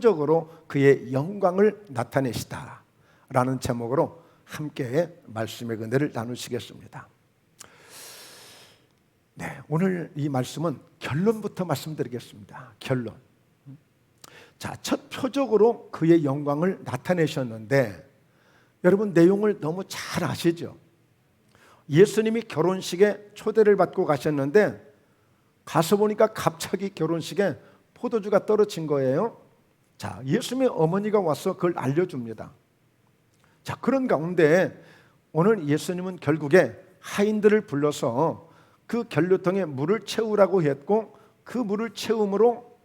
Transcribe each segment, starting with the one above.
적으로 그의 영광을 나타내시다 라는 제목으로 함께 말씀의 은혜를 나누시겠습니다. 네, 오늘 이 말씀은 결론부터 말씀드리겠습니다. 결론. 자, 첫 표적으로 그의 영광을 나타내셨는데 여러분 내용을 너무 잘 아시죠? 예수님이 결혼식에 초대를 받고 가셨는데 가서 보니까 갑자기 결혼식에 포도주가 떨어진 거예요. 자, 예수님의 어머니가 와서 그걸 알려줍니다. 자, 그런 가운데 오늘 예수님은 결국에 하인들을 불러서 그 견류통에 물을 채우라고 했고 그 물을 채움으로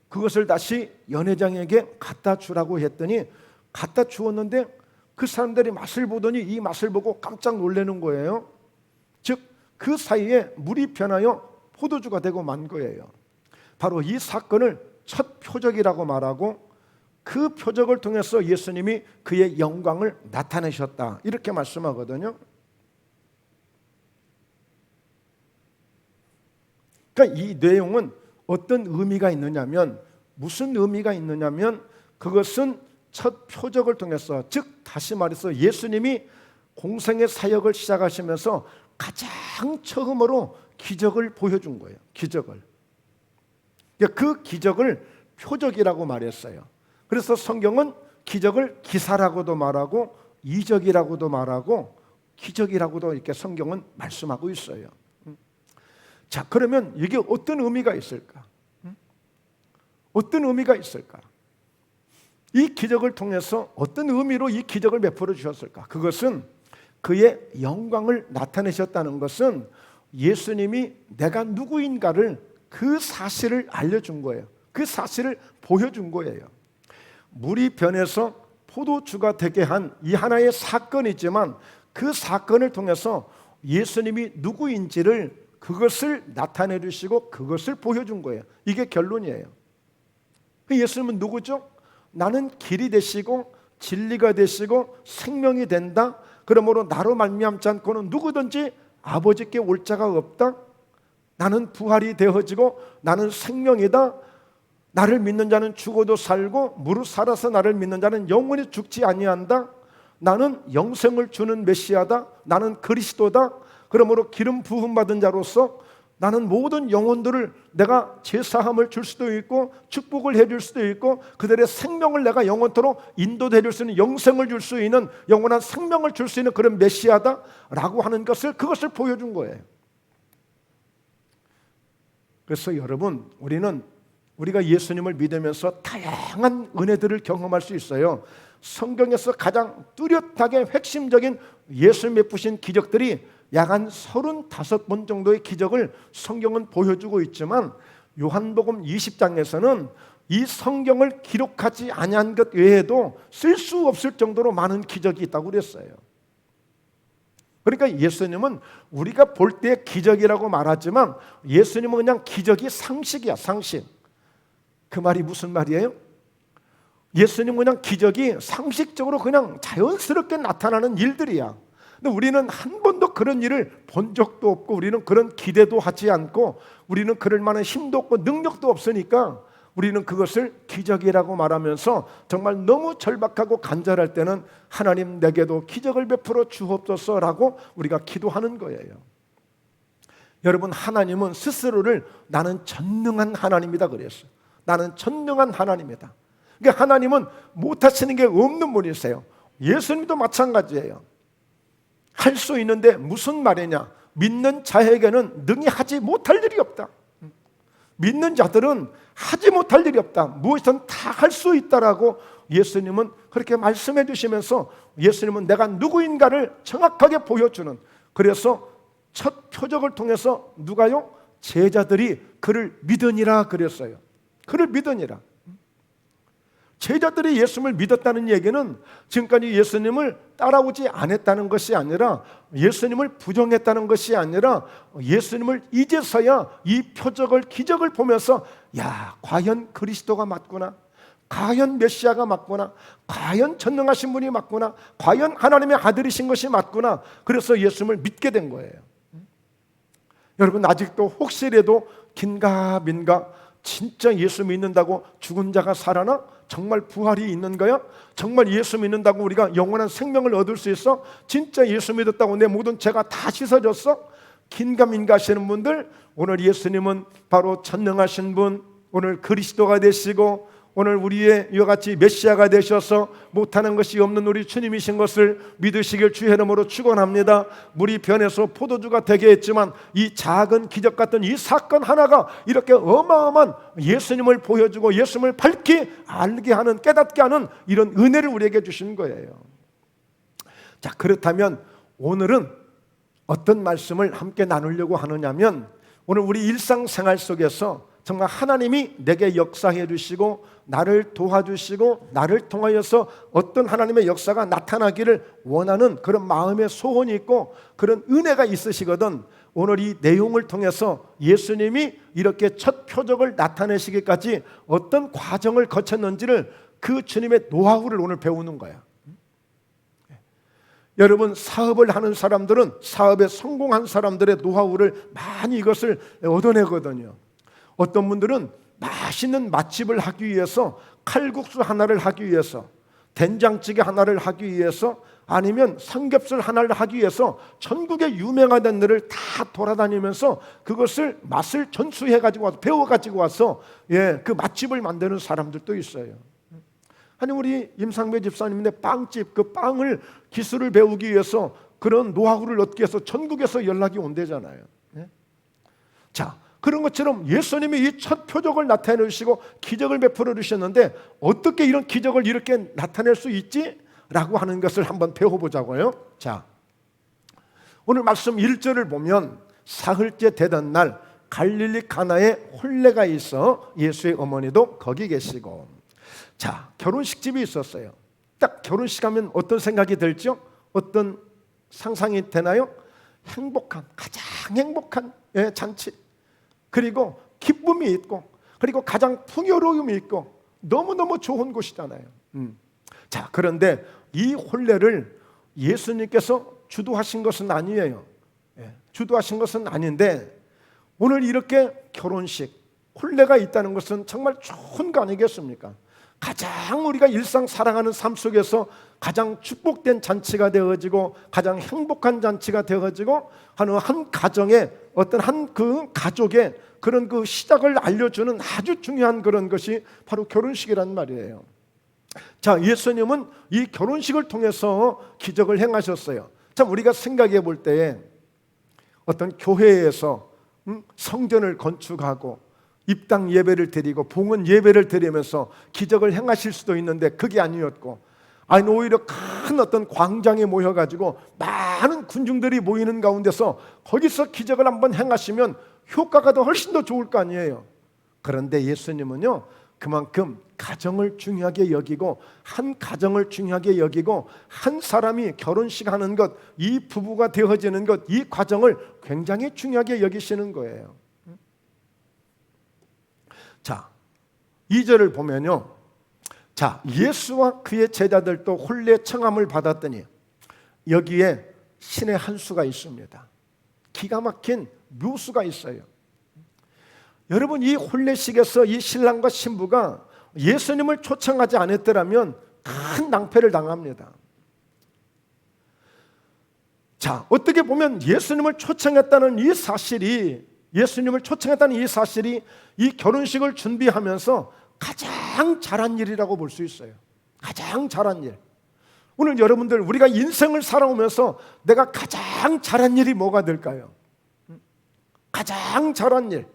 그것을 다시 연회장에게 갖다 주라고 했더니 갖다 주었는데 그 사람들이 맛을 보더니 이 맛을 보고 깜짝 놀라는 거예요. 즉, 그 사이에 물이 변하여 포도주가 되고 만 거예요. 바로 이 사건을 첫 표적이라고 말하고 그 표적을 통해서 예수님이 그의 영광을 나타내셨다 이렇게 말씀하거든요. 그러니까 이 내용은 어떤 의미가 있느냐면 무슨 의미가 있느냐면 그것은 첫 표적을 통해서 즉 다시 말해서 예수님이 공생의 사역을 시작하시면서 가장 처음으로 기적을 보여준 거예요. 기적을. 그 기적을 표적이라고 말했어요. 그래서 성경은 기적을 기사라고도 말하고 이적이라고도 말하고 기적이라고도 이렇게 성경은 말씀하고 있어요. 자, 그러면 이게 어떤 의미가 있을까? 어떤 의미가 있을까? 이 기적을 통해서 어떤 의미로 이 기적을 베풀어 주셨을까? 그것은 그의 영광을 나타내셨다는 것은 예수님이 내가 누구인가를 그 사실을 알려준 거예요. 그 사실을 보여준 거예요. 물이 변해서 포도주가 되게 한 이 하나의 사건이지만 그 사건을 통해서 예수님이 누구인지를 그것을 나타내 주시고 그것을 보여준 거예요. 이게 결론이에요. 예수님은 누구죠? 나는 길이 되시고 진리가 되시고 생명이 된다. 그러므로 나로 말미암지 않고는 누구든지 아버지께 올 자가 없다. 나는 부활이 되어지고 나는 생명이다. 나를 믿는 자는 죽어도 살고 무릇 살아서 나를 믿는 자는 영원히 죽지 아니한다. 나는 영생을 주는 메시아다. 나는 그리스도다. 그러므로 기름 부음 받은 자로서 나는 모든 영혼들을 내가 제사함을 줄 수도 있고 축복을 해줄 수도 있고 그들의 생명을 내가 영원토록 인도해 줄 수 있는 영생을 줄 수 있는 영원한 생명을 줄 수 있는 그런 메시아다 라고 하는 것을 그것을 보여준 거예요. 그래서 여러분 우리가 예수님을 믿으면서 다양한 은혜들을 경험할 수 있어요. 성경에서 가장 뚜렷하게 핵심적인 예수님 베푸신 기적들이 약 한 35번 정도의 기적을 성경은 보여주고 있지만 요한복음 20장에서는 이 성경을 기록하지 아니한 것 외에도 쓸 수 없을 정도로 많은 기적이 있다고 그랬어요. 그러니까 예수님은 우리가 볼 때 기적이라고 말하지만 예수님은 그냥 기적이 상식이야, 상식. 그 말이 무슨 말이에요? 예수님은 그냥 기적이 상식적으로 그냥 자연스럽게 나타나는 일들이야. 근데 우리는 한 번도 그런 일을 본 적도 없고 우리는 그런 기대도 하지 않고 우리는 그럴 만한 힘도 없고 능력도 없으니까 우리는 그것을 기적이라고 말하면서 정말 너무 절박하고 간절할 때는 하나님 내게도 기적을 베풀어 주옵소서라고 우리가 기도하는 거예요. 여러분 하나님은 스스로를 나는 전능한 하나님이다 그랬어요. 나는 전능한 하나님이다. 그러니까 하나님은 못하시는 게 없는 분이세요. 예수님도 마찬가지예요. 할 수 있는데 무슨 말이냐? 믿는 자에게는 능히 하지 못할 일이 없다. 믿는 자들은 하지 못할 일이 없다. 무엇이든 다 할 수 있다라고 예수님은 그렇게 말씀해 주시면서 예수님은 내가 누구인가를 정확하게 보여주는, 그래서 첫 표적을 통해서 누가요? 제자들이 그를 믿으니라 그랬어요. 그를 믿으니라. 제자들이 예수님을 믿었다는 얘기는 지금까지 예수님을 따라오지 않았다는 것이 아니라 예수님을 부정했다는 것이 아니라 예수님을 이제서야 이 표적을 기적을 보면서 야, 과연 그리스도가 맞구나, 과연 메시아가 맞구나, 과연 전능하신 분이 맞구나, 과연 하나님의 아들이신 것이 맞구나. 그래서 예수님을 믿게 된 거예요. 여러분 아직도 혹시라도 긴가 민가 진짜 예수 믿는다고 죽은 자가 살아나? 정말 부활이 있는 거야? 정말 예수 믿는다고 우리가 영원한 생명을 얻을 수 있어? 진짜 예수 믿었다고 내 모든 죄가 다 씻어졌어? 긴가민가 하시는 분들, 오늘 예수님은 바로 전능하신 분, 오늘 그리스도가 되시고 오늘 우리의 이와 같이 메시아가 되셔서 못하는 것이 없는 우리 주님이신 것을 믿으시길 주의 이름으로 축원합니다. 물이 변해서 포도주가 되게 했지만 이 작은 기적 같은 이 사건 하나가 이렇게 어마어마한 예수님을 보여주고 예수님을 밝히 알게 하는, 깨닫게 하는 이런 은혜를 우리에게 주신 거예요. 자, 그렇다면 오늘은 어떤 말씀을 함께 나누려고 하느냐면, 오늘 우리 일상생활 속에서 정말 하나님이 내게 역사해 주시고 나를 도와주시고 나를 통하여서 어떤 하나님의 역사가 나타나기를 원하는 그런 마음의 소원이 있고 그런 은혜가 있으시거든. 오늘 이 내용을 통해서 예수님이 이렇게 첫 표적을 나타내시기까지 어떤 과정을 거쳤는지를, 그 주님의 노하우를 오늘 배우는 거야. 여러분, 사업을 하는 사람들은 사업에 성공한 사람들의 노하우를 많이 이것을 얻어내거든요. 어떤 분들은 맛있는 맛집을 하기 위해서, 칼국수 하나를 하기 위해서, 된장찌개 하나를 하기 위해서, 아니면 삼겹살 하나를 하기 위해서 전국에 유명한 데를 다 돌아다니면서 그것을 맛을 전수해가지고 와서 배워가지고 와서 그 맛집을 만드는 사람들도 있어요. 아니, 우리 임상배 집사님의 빵집, 그 빵을 기술을 배우기 위해서 그런 노하우를 얻기 위해서 전국에서 연락이 온대잖아요. 자, 그런 것처럼 예수님이 이 첫 표적을 나타내 주시고 기적을 베풀어 주셨는데 어떻게 이런 기적을 이렇게 나타낼 수 있지? 라고 하는 것을 한번 배워보자고요. 자, 오늘 말씀 1절을 보면 사흘째 되던 날 갈릴리 가나에 혼례가 있어 예수의 어머니도 거기 계시고. 자, 결혼식 집이 있었어요. 딱 결혼식 하면 어떤 생각이 들죠? 어떤 상상이 되나요? 행복한, 가장 행복한 잔치, 그리고 기쁨이 있고, 그리고 가장 풍요로움이 있고 너무너무 좋은 곳이잖아요. 자, 그런데 이 혼례를 예수님께서 주도하신 것은 아니에요. 주도하신 것은 아닌데 오늘 이렇게 결혼식, 혼례가 있다는 것은 정말 좋은 거 아니겠습니까? 가장 우리가 일상 살아가는 삶 속에서 가장 축복된 잔치가 되어지고 가장 행복한 잔치가 되어지고 한 가정의 어떤 한 그 가족의 그런 그 시작을 알려주는 아주 중요한 그런 것이 바로 결혼식이란 말이에요. 자, 예수님은 이 결혼식을 통해서 기적을 행하셨어요. 참, 우리가 생각해 볼 때에 어떤 교회에서 성전을 건축하고 입당 예배를 드리고 봉헌 예배를 드리면서 기적을 행하실 수도 있는데 그게 아니었고, 아니 오히려 큰 어떤 광장에 모여가지고 많은 군중들이 모이는 가운데서 거기서 기적을 한번 행하시면 효과가 더 훨씬 더 좋을 거 아니에요. 그런데 예수님은요, 그만큼 가정을 중요하게 여기고, 한 가정을 중요하게 여기고, 한 사람이 결혼식 하는 것, 이 부부가 되어지는 것, 이 과정을 굉장히 중요하게 여기시는 거예요. 자, 2절을 보면요, 자, 예수와 그의 제자들도 혼례 청함을 받았더니 여기에 신의 한 수가 있습니다. 기가 막힌 묘수가 있어요. 여러분, 이 혼례식에서 이 신랑과 신부가 예수님을 초청하지 않았더라면 큰 낭패를 당합니다. 자, 어떻게 보면 예수님을 초청했다는 이 사실이 이 결혼식을 준비하면서 가장 잘한 일이라고 볼 수 있어요. 가장 잘한 일. 오늘 여러분들, 우리가 인생을 살아오면서 내가 가장 잘한 일이 뭐가 될까요? 가장 잘한 일,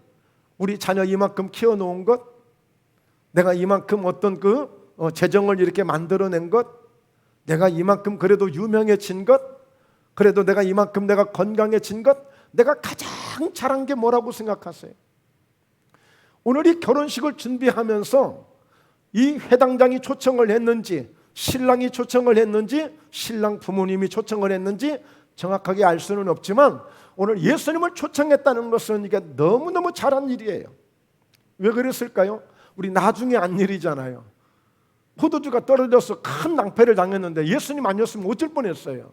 우리 자녀 이만큼 키워놓은 것, 내가 이만큼 어떤 재정을 이렇게 만들어낸 것, 내가 이만큼 그래도 유명해진 것, 그래도 내가 이만큼 내가 건강해진 것, 내가 가장 잘한 게 뭐라고 생각하세요? 오늘 이 결혼식을 준비하면서 이 회당장이 초청을 했는지, 신랑이 초청을 했는지, 신랑 부모님이 초청을 했는지 정확하게 알 수는 없지만 오늘 예수님을 초청했다는 것은 이게 너무너무 잘한 일이에요. 왜 그랬을까요? 우리 나중에 안 일이잖아요. 포도주가 떨어져서 큰 낭패를 당했는데 예수님 아니었으면 어쩔 뻔했어요.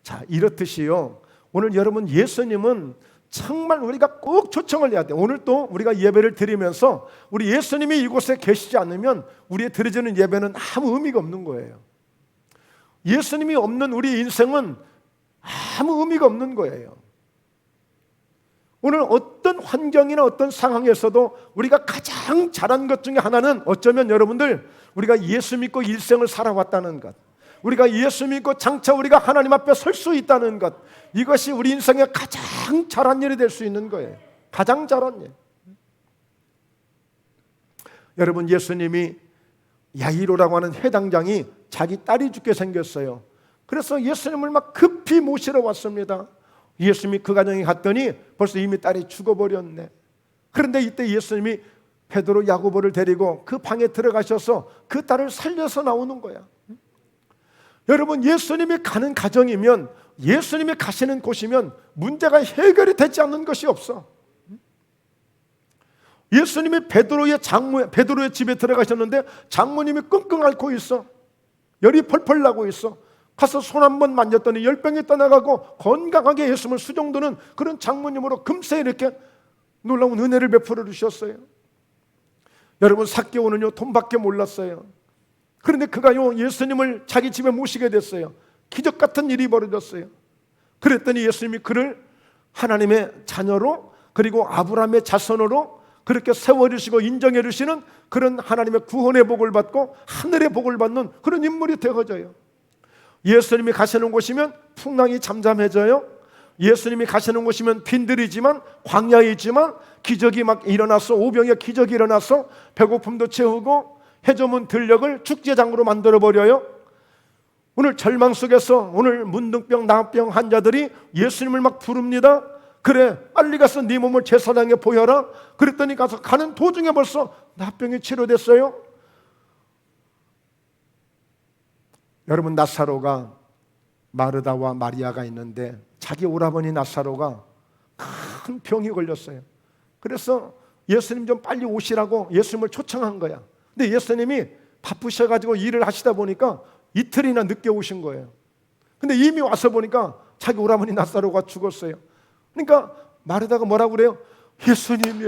자, 이렇듯이요, 오늘 여러분, 예수님은 정말 우리가 꼭 초청을 해야 돼. 오늘 또 우리가 예배를 드리면서 우리 예수님이 이곳에 계시지 않으면 우리의 드려지는 예배는 아무 의미가 없는 거예요. 예수님이 없는 우리 인생은 아무 의미가 없는 거예요. 오늘 어떤 환경이나 어떤 상황에서도 우리가 가장 잘한 것 중에 하나는 어쩌면 여러분들 우리가 예수 믿고 일생을 살아왔다는 것, 우리가 예수 믿고 장차 우리가 하나님 앞에 설 수 있다는 것, 이것이 우리 인생의 가장 잘한 일이 될 수 있는 거예요. 가장 잘한 일. 여러분, 예수님이 야이로라고 하는 회당장이 자기 딸이 죽게 생겼어요. 그래서 예수님을 막 급히 모시러 왔습니다. 예수님이 그 가정에 갔더니 벌써 이미 딸이 죽어버렸네. 그런데 이때 예수님이 베드로, 야고보를 데리고 그 방에 들어가셔서 그 딸을 살려서 나오는 거야. 여러분, 예수님이 가는 가정이면, 예수님이 가시는 곳이면 문제가 해결이 되지 않는 것이 없어. 예수님이 베드로의 집에 들어가셨는데 장모님이 끙끙 앓고 있어. 열이 펄펄 나고 있어. 가서 손 한 번 만졌더니 열병이 떠나가고 건강하게 예수님을 수종드는 그런 장모님으로 금세 이렇게 놀라운 은혜를 베풀어 주셨어요. 여러분, 삭개오는요 돈밖에 몰랐어요. 그런데 그가요 예수님을 자기 집에 모시게 됐어요. 기적 같은 일이 벌어졌어요. 그랬더니 예수님이 그를 하나님의 자녀로, 그리고 아브라함의 자손으로 그렇게 세워주시고 인정해 주시는 그런 하나님의 구원의 복을 받고 하늘의 복을 받는 그런 인물이 되어져요. 예수님이 가시는 곳이면 풍랑이 잠잠해져요. 예수님이 가시는 곳이면 빈들이지만, 광야에 있지만 기적이 막 일어나서, 오병이어 기적이 일어나서 배고픔도 채우고 해저문 들녘을 축제장으로 만들어버려요. 오늘 절망 속에서 오늘 문둥병, 나병 환자들이 예수님을 막 부릅니다. 그래, 빨리 가서 네 몸을 제사장에 보여라. 그랬더니 가서 가는 도중에 벌써 나병이 치료됐어요. 여러분, 나사로가, 마르다와 마리아가 있는데 자기 오라버니 나사로가 큰 병이 걸렸어요. 그래서 예수님 좀 빨리 오시라고 예수님을 초청한 거야. 근데 예수님이 바쁘셔가지고 일을 하시다 보니까 이틀이나 늦게 오신 거예요. 근데 이미 와서 보니까 자기 오라버니 나사로가 죽었어요. 그러니까 마르다가 뭐라고 그래요? 예수님이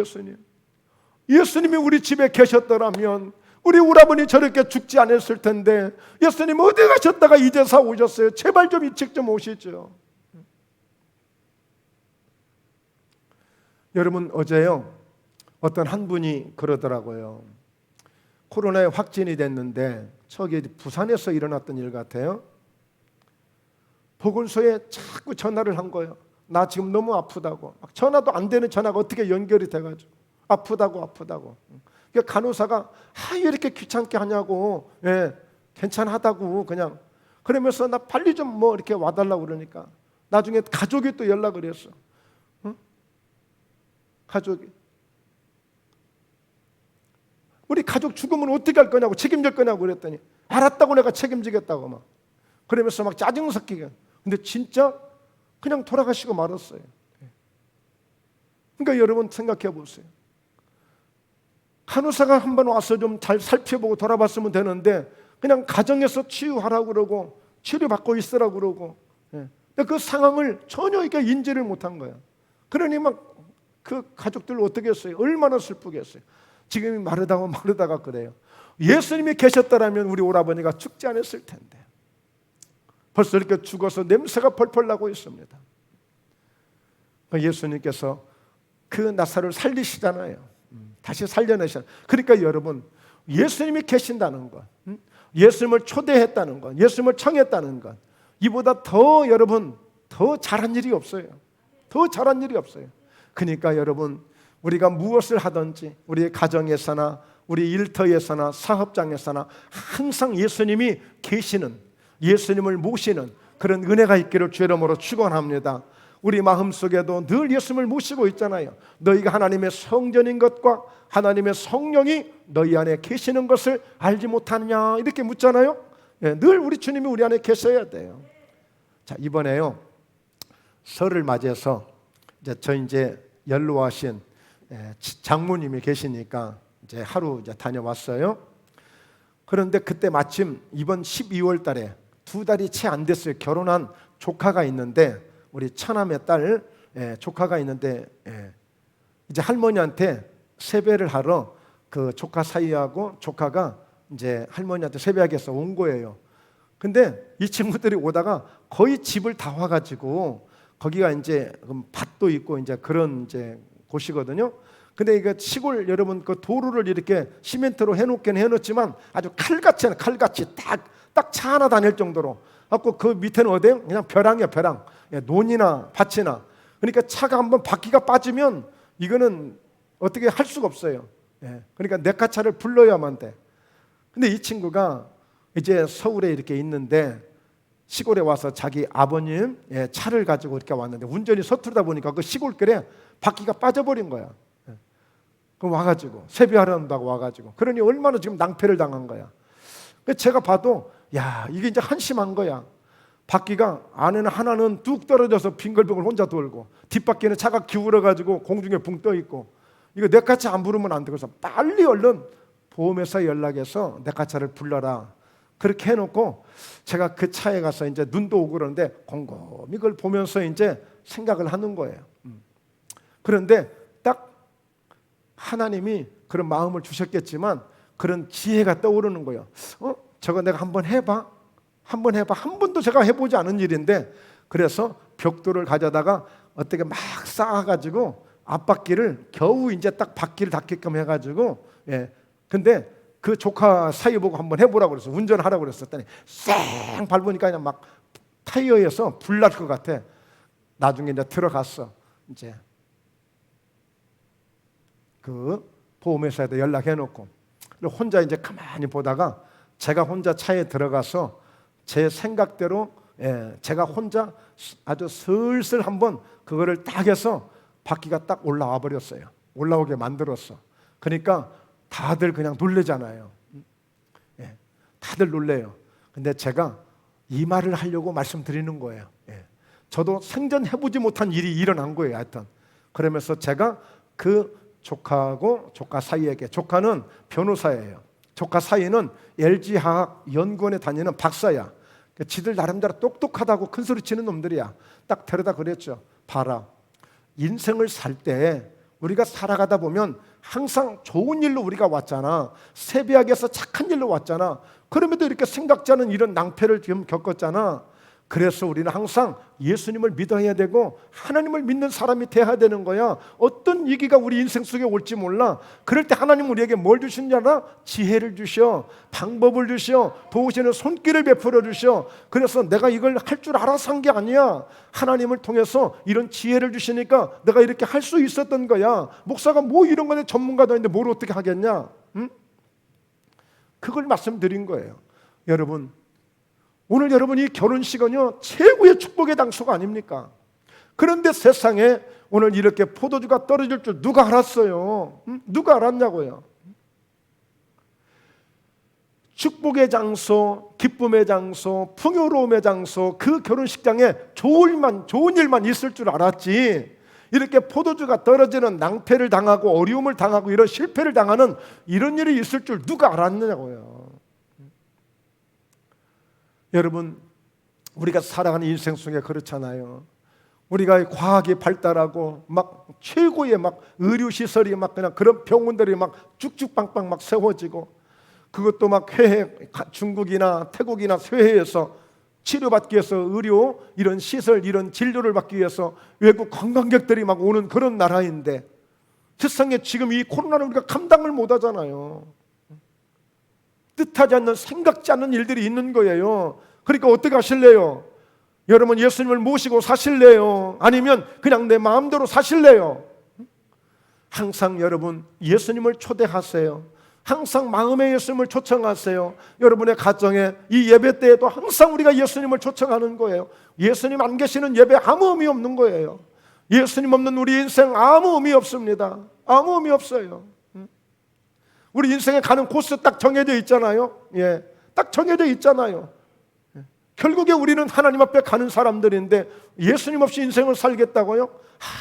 우리 집에 계셨더라면 우리 오라버니 저렇게 죽지 않았을 텐데, 예수님 어디 가셨다가 이제서 오셨어요? 제발 좀 일찍 좀 오시죠. 여러분, 어제요 어떤 한 분이 그러더라고요. 코로나에 확진이 됐는데, 저기 부산에서 일어났던 일 같아요. 보건소에 자꾸 전화를 한 거예요. 나 지금 너무 아프다고. 막 전화도 안 되는 전화가 어떻게 연결이 돼가지고 아프다고. 그러니까 간호사가 왜 이렇게 귀찮게 하냐고, 괜찮하다고 그냥 그러면서 나 빨리 좀 뭐 이렇게 와달라고 그러니까 나중에 가족이 또 연락을 했어. 응? 가족이 우리 가족 죽으면 어떻게 할 거냐고, 책임질 거냐고 그랬더니 알았다고, 내가 책임지겠다고 막 그러면서 막 짜증 섞이게. 근데 진짜 그냥 돌아가시고 말았어요. 그러니까 여러분 생각해 보세요. 간호사가 한번 와서 좀 잘 살펴보고 돌아봤으면 되는데 그냥 가정에서 치유하라고 그러고 치료받고 있으라고 그러고, 근데 그 상황을 전혀 이렇게 인지를 못한 거야. 그러니 막 그 가족들 어떻게 했어요? 얼마나 슬프겠어요. 지금 마르다가 그래요. 예수님이 계셨더라면 우리 오라버니가 죽지 않았을 텐데 벌써 이렇게 죽어서 냄새가 펄펄 나고 있습니다. 예수님께서 그 나사로를 살리시잖아요. 다시 살려내셨어요. 그러니까 여러분, 예수님이 계신다는 것, 예수님을 초대했다는 것, 예수님을 청했다는 것, 이보다 더 여러분 더 잘한 일이 없어요. 더 잘한 일이 없어요. 그러니까 여러분, 우리가 무엇을 하든지 우리의 가정에서나 우리 일터에서나 사업장에서나 항상 예수님이 계시는, 예수님을 모시는 그런 은혜가 있기를 주의 이름으로 축원합니다. 우리 마음속에도 늘 예수님을 모시고 있잖아요. 너희가 하나님의 성전인 것과 하나님의 성령이 너희 안에 계시는 것을 알지 못하느냐 이렇게 묻잖아요. 늘 우리 주님이 우리 안에 계셔야 돼요. 자, 이번에요 설을 맞이해서 이제 연로하신 장모님이 계시니까 이제 하루 다녀왔어요. 그런데 그때 마침 이번 12월 달에 2달이 채 안 됐어요. 결혼한 조카가 있는데 우리 처남의 딸 조카가 있는데 이제 할머니한테 세배를 하러 그 조카 사이하고 조카가 이제 할머니한테 세배하겠어 온 거예요. 근데 이 친구들이 오다가 거의 집을 다 와가지고 거기가 이제 밭도 있고 이제 그런 이제 곳이거든요. 근데 이거 시골 여러분 그 도로를 이렇게 시멘트로 해놓긴 해놓지만 아주 칼같이 딱 차 하나 다닐 정도로. 갖고 그 밑에는 어디요? 그냥 벼랑이야 벼랑. 논이나 밭이나. 그러니까 차가 한번 바퀴가 빠지면 이거는 어떻게 할 수가 없어요. 그러니까 내카차를 불러야만 돼. 근데 이 친구가 이제 서울에 이렇게 있는데 시골에 와서 자기 아버님 차를 가지고 이렇게 왔는데 운전이 서투르다 보니까 그 시골길에 바퀴가 빠져버린 거야. 그럼 와가지고 세배하러 한다고 와가지고 그러니 얼마나 지금 낭패를 당한 거야. 제가 봐도 야 이게 이제 한심한 거야. 바퀴가 안에는 하나는 뚝 떨어져서 빙글빙글 혼자 돌고 뒷바퀴는 차가 기울어가지고 공중에 붕 떠 있고 이거 내 카차 안 부르면 안 되고서 빨리 얼른 보험회사 연락해서 내 카차를 불러라. 그렇게 해놓고 제가 그 차에 가서 이제 눈도 오고 그러는데 곰곰이 그걸 보면서 이제 생각을 하는 거예요. 그런데 딱 하나님이 그런 마음을 주셨겠지만 그런 지혜가 떠오르는 거예요. 저거 내가 한번 해봐. 한 번도 제가 해보지 않은 일인데 그래서 벽돌을 가져다가 어떻게 막 쌓아가지고 앞바퀴를 겨우 이제 딱 바퀴를 닿게끔 해가지고 근데 그 조카 사이 보고 한번 해보라고 그랬어. 운전하라고 그랬었더니 쌩 밟으니까 그냥 막 타이어에서 불날 것 같아. 나중에 이제 들어갔어. 이제 그 보험회사에다 연락해놓고 혼자 이제 가만히 보다가 제가 혼자 차에 들어가서 제 생각대로 제가 혼자 아주 슬슬 한번 그거를 딱 해서 바퀴가 딱 올라와 버렸어요. 올라오게 만들었어. 그러니까 다들 그냥 놀래잖아요. 다들 놀래요. 근데 제가 이 말을 하려고 말씀드리는 거예요. 저도 생전 해보지 못한 일이 일어난 거예요. 하여튼 그러면서 제가 그 조카하고 조카 사이에게, 조카는 변호사예요. 조카 사이는 LG화학연구원에 다니는 박사야. 지들 나름대로 똑똑하다고 큰 소리 치는 놈들이야. 딱 데려다 그랬죠. 봐라, 인생을 살 때 우리가 살아가다 보면 항상 좋은 일로 우리가 왔잖아. 세비하게서 착한 일로 왔잖아. 그럼에도 이렇게 생각지 않은 이런 낭패를 지금 겪었잖아. 그래서 우리는 항상 예수님을 믿어야 되고 하나님을 믿는 사람이 돼야 되는 거야. 어떤 위기가 우리 인생 속에 올지 몰라. 그럴 때 하나님 우리에게 뭘 주시는지 알아? 지혜를 주셔, 방법을 주셔, 도우시는 손길을 베풀어 주셔. 그래서 내가 이걸 할 줄 알아서 한 게 아니야. 하나님을 통해서 이런 지혜를 주시니까 내가 이렇게 할 수 있었던 거야. 목사가 뭐 이런 거에 전문가도 아닌데 뭘 어떻게 하겠냐? 응? 그걸 말씀드린 거예요. 여러분, 오늘 여러분 이 결혼식은요 최고의 축복의 장소가 아닙니까? 그런데 세상에 오늘 이렇게 포도주가 떨어질 줄 누가 알았어요? 누가 알았냐고요? 축복의 장소, 기쁨의 장소, 풍요로움의 장소, 그 결혼식장에 좋은 일만 있을 줄 알았지, 이렇게 포도주가 떨어지는 낭패를 당하고 어려움을 당하고 이런 실패를 당하는 이런 일이 있을 줄 누가 알았냐고요. 여러분, 우리가 살아가는 인생 속에 그렇잖아요. 우리가 과학이 발달하고 막 최고의 막 의료시설이 막 그냥 그런 병원들이 막 쭉쭉빵빵 막 세워지고, 그것도 막 회해, 중국이나 태국이나 회해에서 치료받기 위해서 의료 이런 시설, 이런 진료를 받기 위해서 외국 관광객들이 막 오는 그런 나라인데 세상에 지금 이 코로나를 우리가 감당을 못 하잖아요. 뜻하지 않는, 생각지 않는 일들이 있는 거예요. 그러니까 어떻게 하실래요? 여러분, 예수님을 모시고 사실래요? 아니면 그냥 내 마음대로 사실래요? 항상 여러분 예수님을 초대하세요. 항상 마음의 예수님을 초청하세요. 여러분의 가정에 이 예배 때에도 항상 우리가 예수님을 초청하는 거예요. 예수님 안 계시는 예배 아무 의미 없는 거예요. 예수님 없는 우리 인생 아무 의미 없습니다. 아무 의미 없어요. 우리 인생에 가는 코스 딱 정해져 있잖아요. 딱 정해져 있잖아요. 결국에 우리는 하나님 앞에 가는 사람들인데 예수님 없이 인생을 살겠다고요?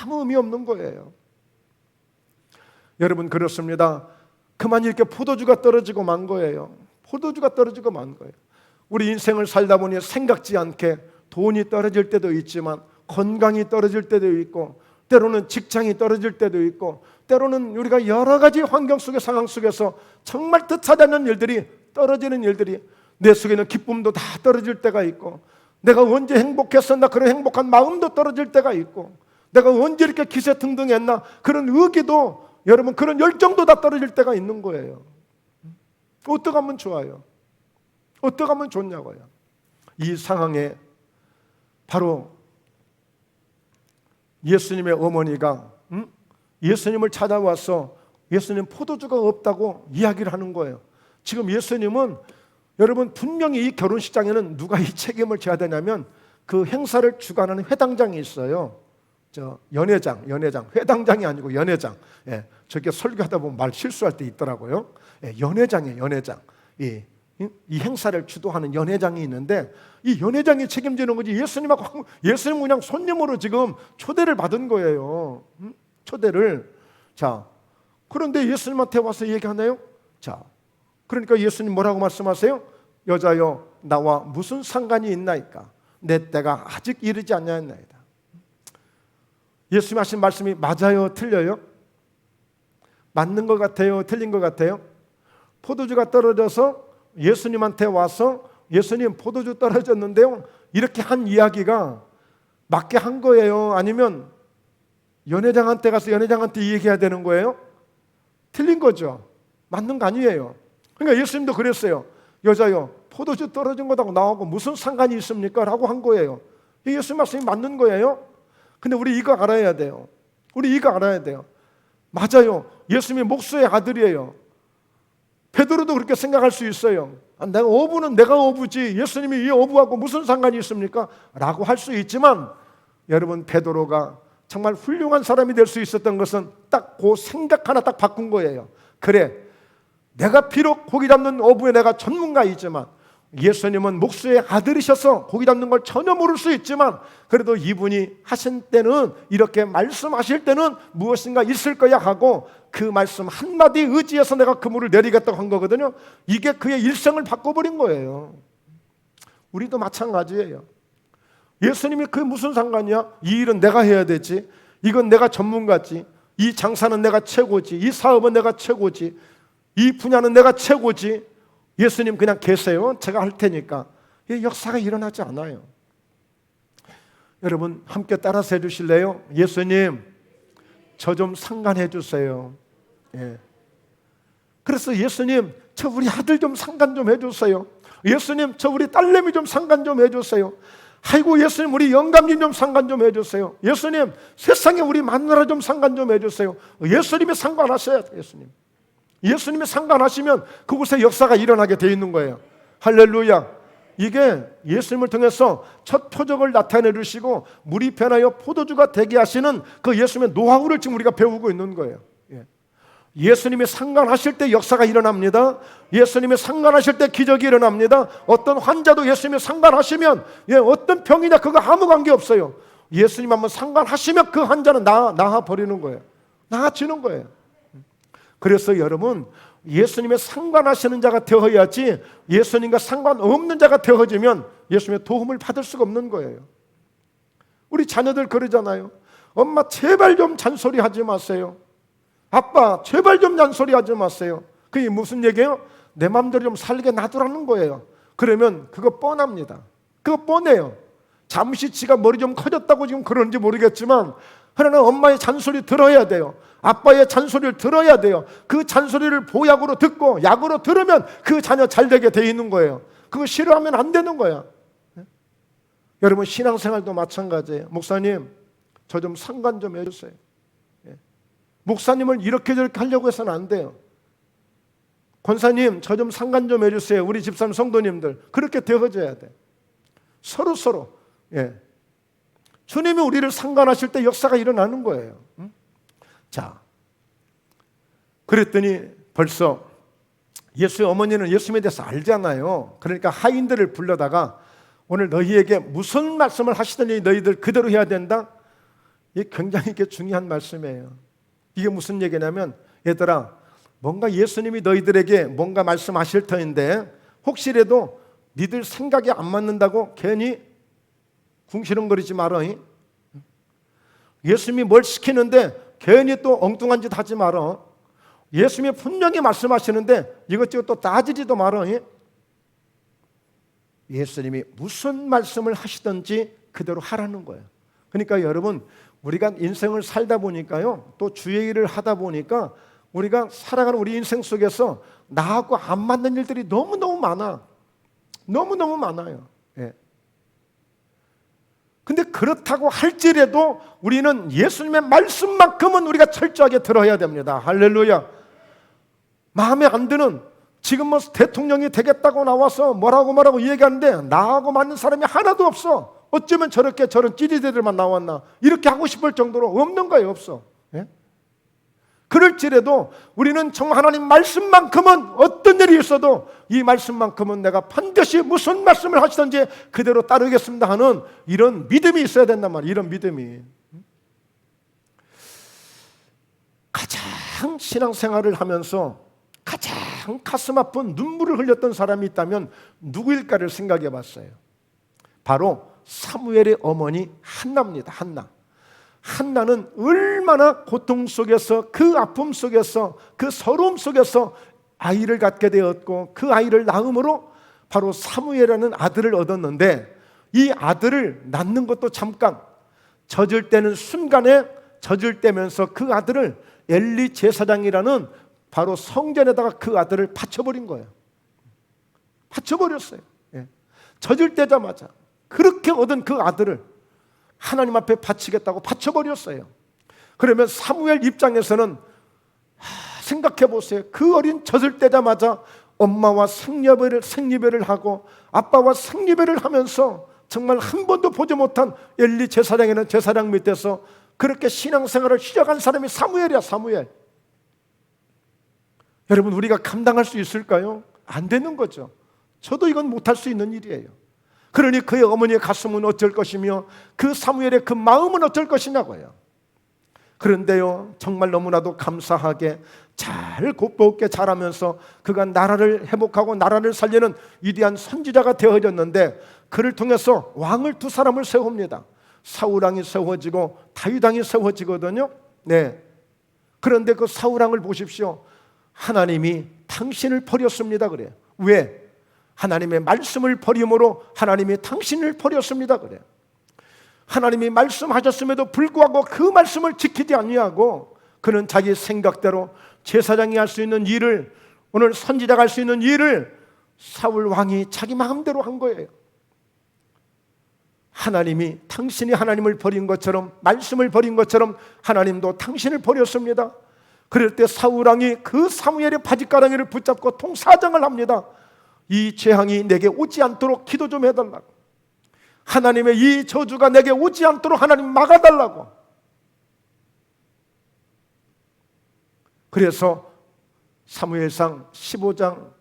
아무 의미 없는 거예요. 여러분, 그렇습니다. 그만 이렇게 포도주가 떨어지고 만 거예요. 포도주가 떨어지고 만 거예요. 우리 인생을 살다 보니 생각지 않게 돈이 떨어질 때도 있지만 건강이 떨어질 때도 있고 때로는 직장이 떨어질 때도 있고, 때로는 우리가 여러 가지 환경 속의 상황 속에서 정말 뜻하지 않는 일들이, 떨어지는 일들이, 내 속에는 기쁨도 다 떨어질 때가 있고, 내가 언제 행복했었나 그런 행복한 마음도 떨어질 때가 있고, 내가 언제 이렇게 기세등등했나 그런 의기도, 여러분 그런 열정도 다 떨어질 때가 있는 거예요. 어떻게 하면 좋아요? 어떻게 하면 좋냐고요. 이 상황에 바로 예수님의 어머니가 예수님을 찾아와서 예수님 포도주가 없다고 이야기를 하는 거예요. 지금 예수님은, 여러분 분명히 이 결혼식장에는 누가 이 책임을 져야 되냐면 그 행사를 주관하는 회당장이 있어요. 연회장, 회당장이 아니고 연회장. 예, 저게 설교하다 보면 말 실수할 때 있더라고요. 예, 연회장이에요, 연회장. 이 행사를 주도하는 연회장이 있는데, 이 연회장이 책임지는 거지. 예수님 그냥 손님으로 지금 초대를 받은 거예요. 초대를. 자, 그런데 예수님한테 와서 얘기하나요? 자, 그러니까 예수님 뭐라고 말씀하세요? 여자여, 나와 무슨 상관이 있나이까? 내 때가 아직 이르지 않냐였나이다. 예수님 하신 말씀이 맞아요, 틀려요? 맞는 것 같아요, 틀린 것 같아요? 포도주가 떨어져서 예수님한테 와서 예수님 포도주 떨어졌는데요, 이렇게 한 이야기가 맞게 한 거예요? 아니면 연회장한테 가서 연회장한테 얘기해야 되는 거예요? 틀린 거죠. 맞는 거 아니에요. 그러니까 예수님도 그랬어요. 여자요, 포도주 떨어진 거하고 나하고 무슨 상관이 있습니까? 라고 한 거예요. 예수님 말씀이 맞는 거예요. 근데 우리 이거 알아야 돼요. 우리 이거 알아야 돼요. 맞아요. 예수님이 목수의 아들이에요. 베드로도 그렇게 생각할 수 있어요. 내가 어부는 내가 어부지 예수님이 이 어부하고 무슨 상관이 있습니까? 라고 할 수 있지만, 여러분 베드로가 정말 훌륭한 사람이 될 수 있었던 것은 딱 그 생각 하나 딱 바꾼 거예요. 그래, 내가 비록 고기 잡는 어부에 내가 전문가이지만 예수님은 목수의 아들이셔서 고기 잡는 걸 전혀 모를 수 있지만, 그래도 이분이 하신 때는, 이렇게 말씀하실 때는 무엇인가 있을 거야 하고 그 말씀 한마디 의지해서 내가 그물을 내리겠다고 한 거거든요. 이게 그의 일생을 바꿔버린 거예요. 우리도 마찬가지예요. 예수님이 그게 무슨 상관이야? 이 일은 내가 해야 되지, 이건 내가 전문가지, 이 장사는 내가 최고지, 이 사업은 내가 최고지, 이 분야는 내가 최고지, 예수님 그냥 계세요, 제가 할 테니까. 이 역사가 일어나지 않아요. 여러분 함께 따라서 해주실래요? 예수님, 저 좀 상관해 주세요. 예. 그래서 예수님, 저 우리 아들 좀 상관 좀 해주세요. 예수님, 저 우리 딸내미 좀 상관 좀 해주세요. 아이고 예수님, 우리 영감님 좀 상관 좀 해주세요. 예수님, 세상에 우리 마누라 좀 상관 좀 해주세요. 예수님이 상관하셔야 돼요. 예수님이 상관하시면 그곳에 역사가 일어나게 돼 있는 거예요. 할렐루야. 이게 예수님을 통해서 첫 표적을 나타내 주시고 물이 변하여 포도주가 되게 하시는 그 예수님의 노하우를 지금 우리가 배우고 있는 거예요. 예수님이 상관하실 때 역사가 일어납니다. 예수님이 상관하실 때 기적이 일어납니다. 어떤 환자도 예수님이 상관하시면, 어떤 병이냐 그거 아무 관계 없어요. 예수님 한번 상관하시면 그 환자는 나아버리는 거예요. 나아지는 거예요. 그래서 여러분, 예수님의 상관하시는 자가 되어야지, 예수님과 상관없는 자가 되어지면 예수님의 도움을 받을 수가 없는 거예요. 우리 자녀들 그러잖아요. 엄마 제발 좀 잔소리하지 마세요. 아빠 제발 좀 잔소리하지 마세요. 그게 무슨 얘기예요? 내 마음대로 좀 살게 놔두라는 거예요. 그러면 그거 뻔합니다. 그거 뻔해요. 잠시 지가 머리 좀 커졌다고 지금 그런지 모르겠지만, 그러나 엄마의 잔소리 들어야 돼요. 아빠의 잔소리를 들어야 돼요. 그 잔소리를 보약으로 듣고 약으로 들으면 그 자녀 잘 되게 돼 있는 거예요. 그거 싫어하면 안 되는 거야. 여러분 신앙생활도 마찬가지예요. 목사님, 저 좀 상관 좀 해주세요. 목사님을 이렇게 저렇게 하려고 해서는 안 돼요. 권사님, 저 좀 상관 좀 해주세요. 우리 집사님 성도님들 그렇게 되어져야 돼. 서로. 주님이 우리를 상관하실 때 역사가 일어나는 거예요. 자, 그랬더니 벌써 예수의 어머니는 예수님에 대해서 알잖아요. 그러니까 하인들을 불러다가 오늘 너희에게 무슨 말씀을 하시더니 너희들 그대로 해야 된다. 이게 굉장히 중요한 말씀이에요. 이게 무슨 얘기냐면, 얘들아, 뭔가 예수님이 너희들에게 뭔가 말씀하실 터인데 혹시라도 니들 생각이 안 맞는다고 괜히 궁시렁거리지 말어. 예수님이 뭘 시키는데 괜히 또 엉뚱한 짓 하지 마라. 예수님이 분명히 말씀하시는데 이것저것 또 따지지도 마라. 예수님이 무슨 말씀을 하시든지 그대로 하라는 거예요. 그러니까 여러분, 우리가 인생을 살다 보니까요, 또 주의 일을 하다 보니까 우리가 살아가는 우리 인생 속에서 나하고 안 맞는 일들이 너무너무 많아. 너무너무 많아요. 예. 근데 그렇다고 할지라도 우리는 예수님의 말씀만큼은 우리가 철저하게 들어야 됩니다. 할렐루야. 마음에 안 드는, 지금 뭐 대통령이 되겠다고 나와서 뭐라고 얘기하는데 나하고 맞는 사람이 하나도 없어. 어쩌면 저렇게 저런 찌리대들만 나왔나, 이렇게 하고 싶을 정도로 없는 거예요. 없어. 예? 그럴지라도 우리는 정말 하나님 말씀만큼은, 어떤 일이 있어도 이 말씀만큼은 내가 반드시 무슨 말씀을 하시든지 그대로 따르겠습니다 하는 이런 믿음이 있어야 된단 말이에요. 이런 믿음이. 가장 신앙생활을 하면서 가장 가슴 아픈 눈물을 흘렸던 사람이 있다면 누구일까를 생각해 봤어요. 바로 사무엘의 어머니 한나입니다. 한나는 얼마나 고통 속에서, 그 아픔 속에서, 그 서러움 속에서 아이를 갖게 되었고, 그 아이를 낳음으로 바로 사무엘이라는 아들을 얻었는데, 이 아들을 낳는 것도 잠깐, 젖을 때는 순간에 젖을 떼면서 그 아들을 엘리 제사장이라는 바로 성전에다가 그 아들을 바쳐버린 거예요. 바쳐버렸어요. 예. 젖을 떼자마자 그렇게 얻은 그 아들을 하나님 앞에 바치겠다고 바쳐버렸어요. 그러면 사무엘 입장에서는 생각해 보세요. 그 어린 젖을 떼자마자 엄마와 생리배를 하고 아빠와 생리배를 하면서 정말 한 번도 보지 못한 엘리 제사장이라는 제사장 밑에서 그렇게 신앙생활을 시작한 사람이 사무엘이야. 사무엘. 여러분, 우리가 감당할 수 있을까요? 안 되는 거죠. 저도 이건 못할 수 있는 일이에요. 그러니 그의 어머니의 가슴은 어쩔 것이며 그 사무엘의 그 마음은 어쩔 것이냐고요. 그런데요, 정말 너무나도 감사하게 잘 곱게 자라면서 그가 나라를 회복하고 나라를 살리는 위대한 선지자가 되어졌는데, 그를 통해서 왕을 두 사람을 세웁니다. 사울왕이 세워지고 다윗왕이 세워지거든요. 네. 그런데 그 사울왕을 보십시오. 하나님이 당신을 버렸습니다 그래요. 왜? 하나님의 말씀을 버림으로 하나님이 당신을 버렸습니다 그래요. 하나님이 말씀하셨음에도 불구하고 그 말씀을 지키지 아니하고 그는 자기 생각대로 제사장이 할 수 있는 일을, 오늘 선지자가 할 수 있는 일을 사울 왕이 자기 마음대로 한 거예요. 하나님이, 당신이 하나님을 버린 것처럼, 말씀을 버린 것처럼 하나님도 당신을 버렸습니다. 그럴 때 사울 왕이 그 사무엘의 바짓가랑이를 붙잡고 통사정을 합니다. 이 재앙이 내게 오지 않도록 기도 좀 해달라고. 하나님의 이 저주가 내게 오지 않도록 하나님 막아달라고. 그래서 사무엘상 15장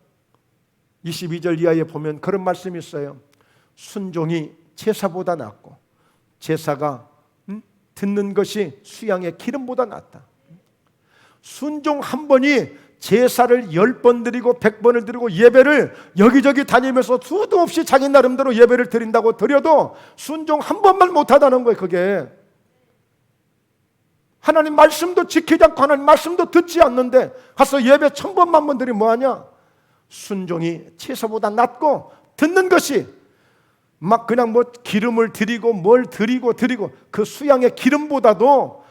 22절 이하에 보면 그런 말씀이 있어요. 순종이 제사보다 낫고 제사가 듣는 것이 수양의 기름보다 낫다. 순종 한 번이 제사를 10번 드리고 100번을 드리고 예배를 여기저기 다니면서 수도 없이 자기 나름대로 예배를 드린다고 드려도 순종 한 번만 못하다는 거예요. 그게 하나님 말씀도 지키지 않고 하나님 말씀도 듣지 않는데 가서 예배 1000번만 번 드리면 뭐하냐. 순종이 제사보다 낫고 듣는 것이 막 그냥 뭐 기름을 드리고 뭘 드리고 그 수양의 기름보다도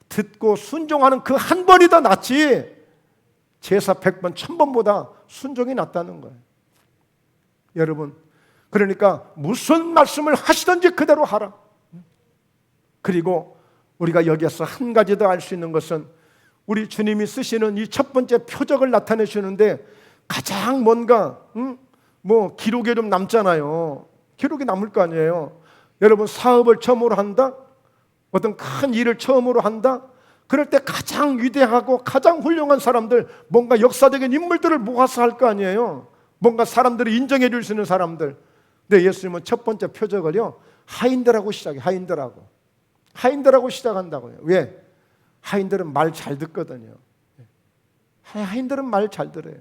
듣고 순종하는 그 한 번이 더 낫지 제사 100번 1000번보다 순종이 낫다는 거예요. 여러분, 그러니까 무슨 말씀을 하시든지 그대로 하라. 그리고 우리가 여기에서 한 가지 더 알 수 있는 것은 우리 주님이 쓰시는 이 첫 번째 표적을 나타내시는데 가장 뭔가 뭐 기록에 좀 남잖아요. 기록이 남을 거 아니에요. 여러분, 사업을 처음으로 한다? 어떤 큰 일을 처음으로 한다? 그럴 때 가장 위대하고 가장 훌륭한 사람들, 뭔가 역사적인 인물들을 모아서 할 거 아니에요. 뭔가 사람들이 인정해 줄 수 있는 사람들. 근데 예수님은 첫 번째 표적을요, 하인들하고 시작해요. 하인들하고 시작한다고요. 왜? 하인들은 말 잘 듣거든요. 하인들은 말 잘 들어요.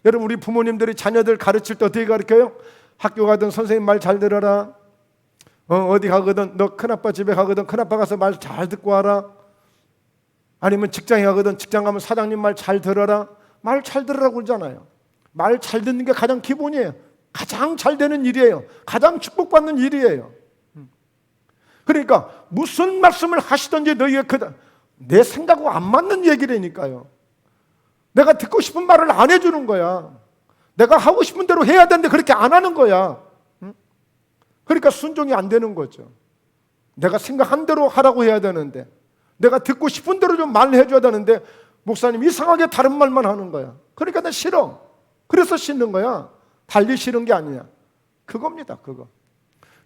여러분, 우리 부모님들이 자녀들 가르칠 때 어떻게 가르쳐요? 학교 가든 선생님 말 잘 들어라. 어디 가거든 너 큰아빠 집에 가거든 큰아빠 가서 말 잘 듣고 와라. 아니면 직장에 가거든 직장 가면 사장님 말 잘 들어라. 말 잘 들으라고 그러잖아요. 말 잘 듣는 게 가장 기본이에요. 가장 잘 되는 일이에요. 가장 축복받는 일이에요. 그러니까 무슨 말씀을 하시든지 너희가 내 생각하고 안 맞는 얘기라니까요. 내가 듣고 싶은 말을 안 해주는 거야. 내가 하고 싶은 대로 해야 되는데 그렇게 안 하는 거야. 그러니까 순종이 안 되는 거죠. 내가 생각한 대로 하라고 해야 되는데, 내가 듣고 싶은 대로 좀 말해줘야 되는데 목사님 이상하게 다른 말만 하는 거야. 그러니까 나 싫어. 그래서 싫는 거야. 달리 싫은 게 아니야. 그겁니다. 그거.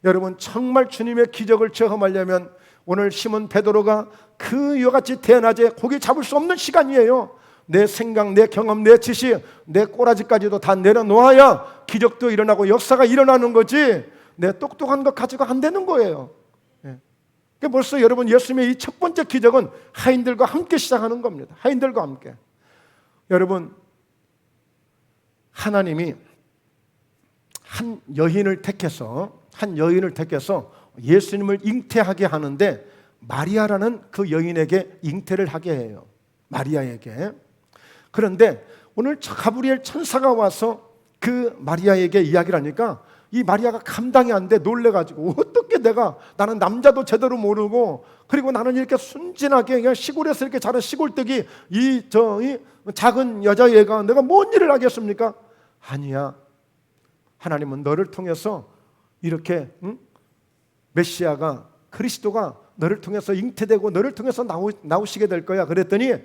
여러분 정말 주님의 기적을 체험하려면 오늘 시몬 베드로가 그 이와 같이 대낮에 고기 잡을 수 없는 시간이에요. 내 생각, 내 경험, 내 지식, 내 꼬라지까지도 다 내려놓아야 기적도 일어나고 역사가 일어나는 거지, 내 똑똑한 것 가지고 안 되는 거예요. 그러니까 벌써 여러분 예수님의 이 첫 번째 기적은 하인들과 함께 시작하는 겁니다. 하인들과 함께. 여러분 하나님이 한 여인을 택해서 예수님을 잉태하게 하는데 마리아라는 그 여인에게 잉태를 하게 해요. 마리아에게. 그런데 오늘 가브리엘 천사가 와서 그 마리아에게 이야기를 하니까 이 마리아가 감당이 안 돼. 놀래가지고 어떻게 나는 남자도 제대로 모르고, 그리고 나는 이렇게 순진하게 그냥 시골에서 이렇게 자란 시골뜨기 이 작은 여자애가 내가 뭔 일을 하겠습니까? 아니야. 하나님은 너를 통해서 이렇게 메시아가, 그리스도가 너를 통해서 잉태되고 너를 통해서 나오시게 될 거야. 그랬더니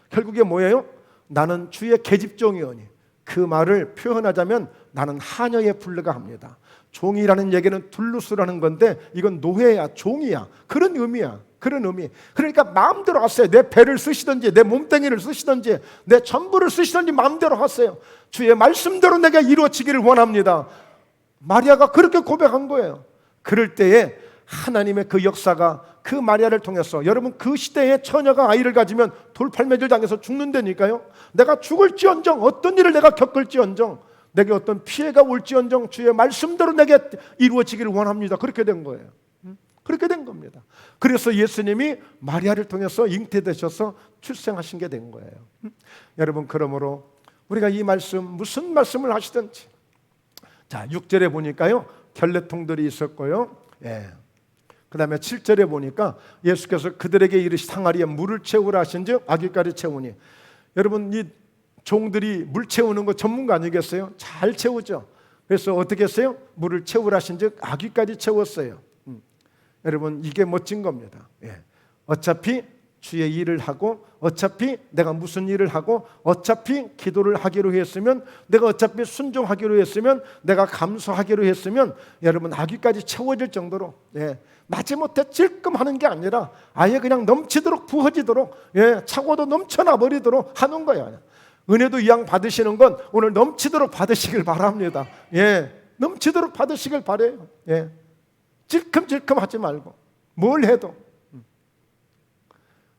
결국에 뭐예요? 나는 주의 계집종이오니. 그 말을 표현하자면 나는 하녀에 불러갑니다. 종이라는 얘기는 둘루스라는 건데 이건 노예야, 종이야. 그런 의미야. 그런 의미. 그러니까 마음대로 하세요. 내 배를 쓰시든지 내 몸뚱이를 쓰시든지 내 전부를 쓰시든지 마음대로 하세요. 주의 말씀대로 내가 이루어지기를 원합니다. 마리아가 그렇게 고백한 거예요. 그럴 때에 하나님의 그 역사가 그 마리아를 통해서, 여러분 그 시대에 처녀가 아이를 가지면 돌팔매질 당해서 죽는다니까요. 내가 죽을지언정, 어떤 일을 내가 겪을지언정, 내게 어떤 피해가 올지언정 주의 말씀대로 내게 이루어지기를 원합니다. 그렇게 된 거예요. 그렇게 된 겁니다. 그래서 예수님이 마리아를 통해서 잉태되셔서 출생하신 게 된 거예요. 여러분 그러므로 우리가 이 말씀, 무슨 말씀을 하시든지, 자 6절에 보니까요 결례통들이 있었고요. 그 다음에 7절에 보니까 예수께서 그들에게 이르시 항아리에 물을 채우라 하신즉 아귀까지 채우니. 여러분 이 종들이 물 채우는 거 전문가 아니겠어요? 잘 채우죠. 그래서 어떻게 했어요? 물을 채우라 하신즉 아귀까지 채웠어요. 여러분 이게 멋진 겁니다. 어차피 주의 일을 하고, 어차피 내가 무슨 일을 하고, 어차피 기도를 하기로 했으면, 내가 어차피 순종하기로 했으면, 내가 감사하기로 했으면, 여러분 아귀까지 채워질 정도로 마지못해 찔끔하는 게 아니라 아예 그냥 넘치도록 부어지도록, 차고도 넘쳐나 버리도록 하는 거예요. 은혜도 이왕 받으시는 건 오늘 넘치도록 받으시길 바랍니다. 넘치도록 받으시길 바래요. 찔끔찔끔 하지 말고 뭘 해도.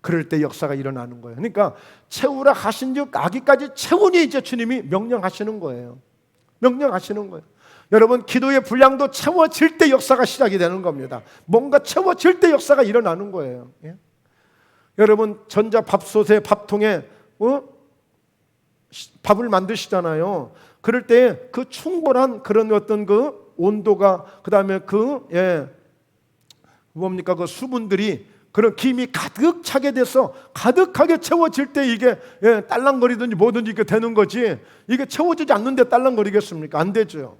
그럴 때 역사가 일어나는 거예요. 그러니까 채우라 하신즉 아기까지 채우니 이제 주님이 명령하시는 거예요. 명령하시는 거예요. 여러분 기도의 분량도 채워질 때 역사가 시작이 되는 겁니다. 뭔가 채워질 때 역사가 일어나는 거예요. 여러분 전자밥솥에 밥통에 밥을 만드시잖아요. 그럴 때 그 충분한 그런 어떤 그 온도가, 그 다음에 그 그 수분들이, 그런 김이 가득 차게 돼서 가득하게 채워질 때 이게 딸랑거리든지 뭐든지 이게 되는 거지, 이게 채워지지 않는데 딸랑거리겠습니까? 안 되죠.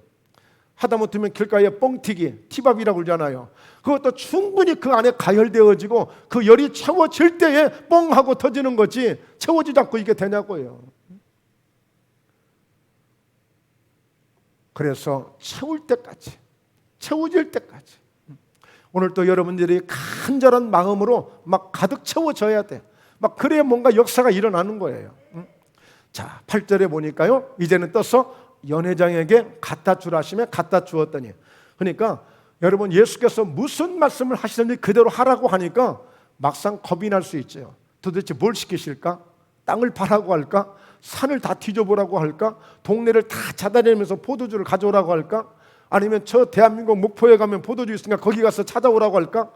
하다못하면 길가에 뻥튀기, 티밥이라고 그러잖아요. 그것도 충분히 그 안에 가열되어지고 그 열이 채워질 때에 뻥하고 터지는 거지, 채워지지 않고 이게 되냐고요. 그래서 채울 때까지, 채워질 때까지, 오늘 또 여러분들이 간절한 마음으로 막 가득 채워져야 돼. 막 그래야 뭔가 역사가 일어나는 거예요. 자 8절에 보니까요 이제는 떠서 연회장에게 갖다 주라 하시며 갖다 주었더니. 그러니까 여러분 예수께서 무슨 말씀을 하시든지 그대로 하라고 하니까 막상 겁이 날 수 있죠. 도대체 뭘 시키실까? 땅을 파라고 할까? 산을 다 뒤져보라고 할까? 동네를 다 찾아내면서 포도주를 가져오라고 할까? 아니면 저 대한민국 목포에 가면 포도주 있으니까 거기 가서 찾아오라고 할까?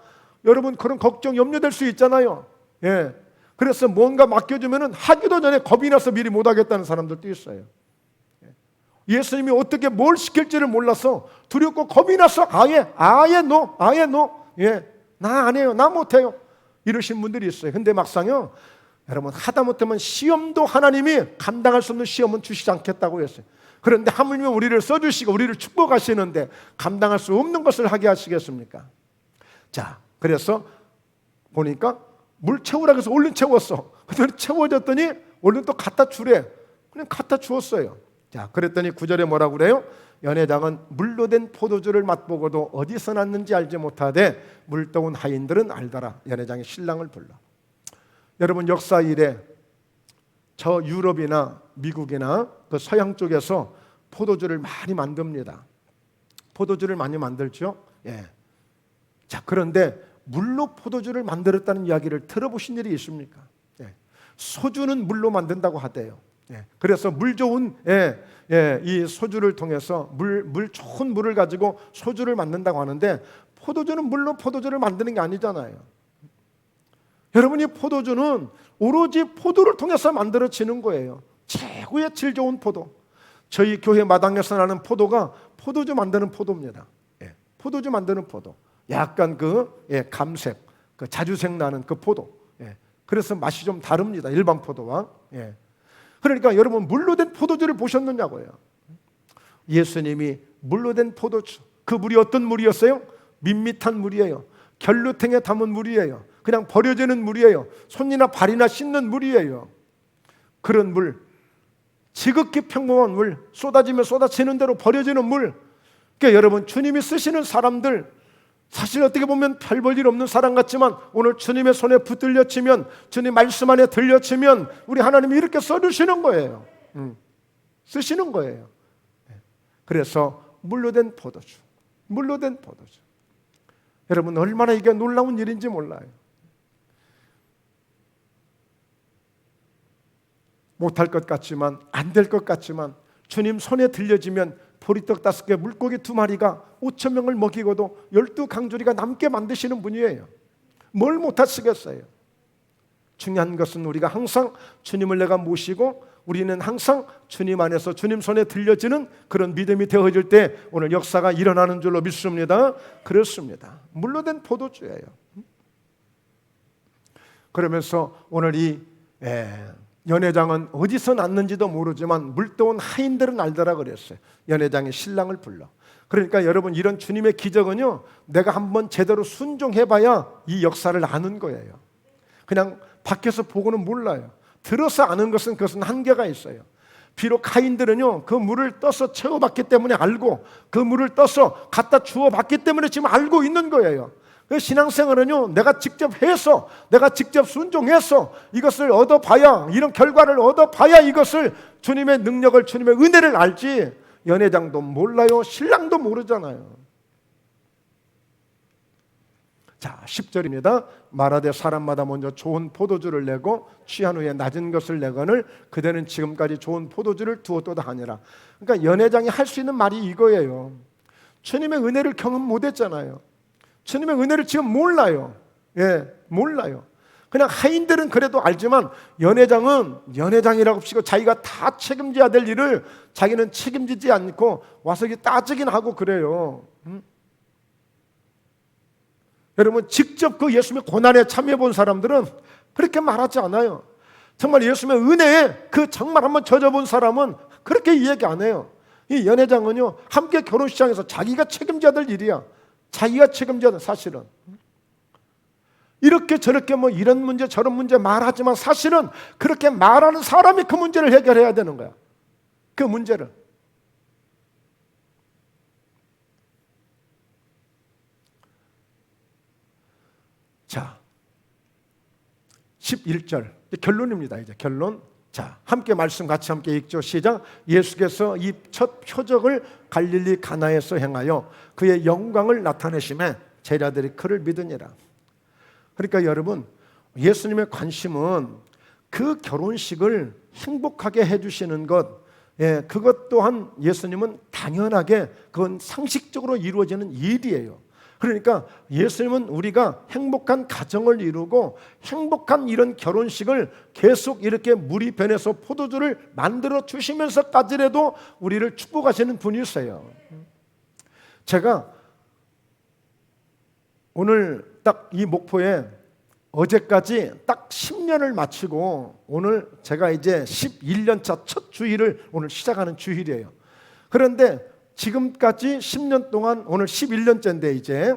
여러분 그런 걱정 염려될 수 있잖아요. 예. 그래서 뭔가 맡겨주면은 하기도 전에 겁이 나서 미리 못 하겠다는 사람들도 있어요. 예수님이 어떻게 뭘 시킬지를 몰라서 두렵고 겁이 나서 아예 노. 예. 나 안 해요. 나 못 해요. 이러신 분들이 있어요. 근데 막상요. 여러분 하다못하면 시험도 하나님이 감당할 수 없는 시험은 주시지 않겠다고 했어요. 그런데 하물며 우리를 써주시고 우리를 축복하시는데 감당할 수 없는 것을 하게 하시겠습니까? 자, 그래서 보니까 물 채우라고 해서 얼른 채웠어. 그랬더니 채워졌더니 얼른 또 갖다 주래. 그냥 갖다 주었어요. 자, 그랬더니 9절에 뭐라고 그래요? 연회장은 물로 된 포도주를 맛보고도 어디서 났는지 알지 못하되 물떠온 하인들은 알더라. 연회장이 신랑을 불러. 여러분 역사 이래 저 유럽이나 미국이나 그 서양 쪽에서 포도주를 많이 만듭니다. 포도주를 많이 만들죠. 예. 자, 그런데 물로 포도주를 만들었다는 이야기를 들어보신 일이 있습니까? 예. 소주는 물로 만든다고 하대요. 예. 그래서 물 좋은 이 소주를 통해서 물 좋은 물을 가지고 소주를 만든다고 하는데 포도주는 물로 포도주를 만드는 게 아니잖아요. 여러분이 포도주는 오로지 포도를 통해서 만들어지는 거예요. 최고의 질 좋은 포도. 저희 교회 마당에서 나는 포도가 포도주 만드는 포도입니다. 예. 포도주 만드는 포도. 약간 감색, 그 자주색 나는 그 포도. 예. 그래서 맛이 좀 다릅니다. 일반 포도와. 예. 그러니까 여러분 물로 된 포도주를 보셨느냐고요. 예수님이 물로 된 포도주. 그 물이 어떤 물이었어요? 밋밋한 물이에요. 결루탱에 담은 물이에요. 그냥 버려지는 물이에요. 손이나 발이나 씻는 물이에요. 그런 물, 지극히 평범한 물, 쏟아지면 쏟아지는 대로 버려지는 물. 그러니까 여러분 주님이 쓰시는 사람들 사실 어떻게 보면 별 볼 일 없는 사람 같지만 오늘 주님의 손에 붙들려 치면 주님 말씀 안에 들려치면 우리 하나님이 이렇게 써주시는 거예요. 쓰시는 거예요. 그래서 물로 된 포도주, 물로 된 포도주. 여러분 얼마나 이게 놀라운 일인지 몰라요. 못할 것 같지만 안 될 것 같지만 주님 손에 들려지면 보리떡 5개 물고기 2마리가 5천 명을 먹이고도 12강조리가 남게 만드시는 분이에요. 뭘 못하시겠어요? 중요한 것은 우리가 항상 주님을 내가 모시고 우리는 항상 주님 안에서 주님 손에 들려지는 그런 믿음이 되어질 때 오늘 역사가 일어나는 줄로 믿습니다. 그렇습니다. 물로 된 포도주예요. 그러면서 오늘 이 연회장은 어디서 났는지도 모르지만 물떠온 하인들은 알더라 그랬어요. 연회장이 신랑을 불러. 그러니까 여러분 이런 주님의 기적은요 내가 한번 제대로 순종해봐야 이 역사를 아는 거예요. 그냥 밖에서 보고는 몰라요. 들어서 아는 것은 그것은 한계가 있어요. 비록 하인들은요 그 물을 떠서 채워봤기 때문에 알고 그 물을 떠서 갖다 주어봤기 때문에 지금 알고 있는 거예요. 신앙생활은요 내가 직접 해서 내가 직접 순종해서 이것을 얻어봐야 이런 결과를 얻어봐야 이것을 주님의 능력을 주님의 은혜를 알지 연회장도 몰라요. 신랑도 모르잖아요. 자 10절입니다. 말하되 사람마다 먼저 좋은 포도주를 내고 취한 후에 낮은 것을 내거늘 그대는 지금까지 좋은 포도주를 두었도다 하니라. 그러니까 연회장이 할 수 있는 말이 이거예요. 주님의 은혜를 경험 못했잖아요. 주님의 은혜를 지금 몰라요. 몰라요. 그냥 하인들은 그래도 알지만 연회장은 연회장이라고 치고 자기가 다 책임져야 될 일을 자기는 책임지지 않고 와서 따지긴 하고 그래요. 여러분 직접 그 예수님의 고난에 참여해 본 사람들은 그렇게 말하지 않아요. 정말 예수님의 은혜에 그 정말 한번 젖어본 사람은 그렇게 이야기 안 해요. 이 연회장은요 함께 결혼식장에서 자기가 책임져야 될 일이야. 자기가 책임져야 돼 사실은. 이렇게 저렇게 뭐 이런 문제 저런 문제 말하지만 사실은 그렇게 말하는 사람이 그 문제를 해결해야 되는 거야. 그 문제를. 자 11절 결론입니다. 이제 결론. 자 함께 말씀 같이 함께 읽죠. 시작. 예수께서 이 첫 표적을 갈릴리 가나에서 행하여 그의 영광을 나타내심에 제자들이 그를 믿으니라. 그러니까 여러분 예수님의 관심은 그 결혼식을 행복하게 해주시는 것, 예, 그것 또한 예수님은 당연하게 그건 상식적으로 이루어지는 일이에요. 그러니까 예수님은 우리가 행복한 가정을 이루고 행복한 이런 결혼식을 계속 이렇게 물이 변해서 포도주를 만들어 주시면서까지라도 우리를 축복하시는 분이세요. 제가 오늘 딱 이 목포에 어제까지 딱 10년을 마치고 오늘 제가 이제 11년차 첫 주일을 오늘 시작하는 주일이에요. 그런데 지금까지 10년 동안 오늘 11년째인데 이제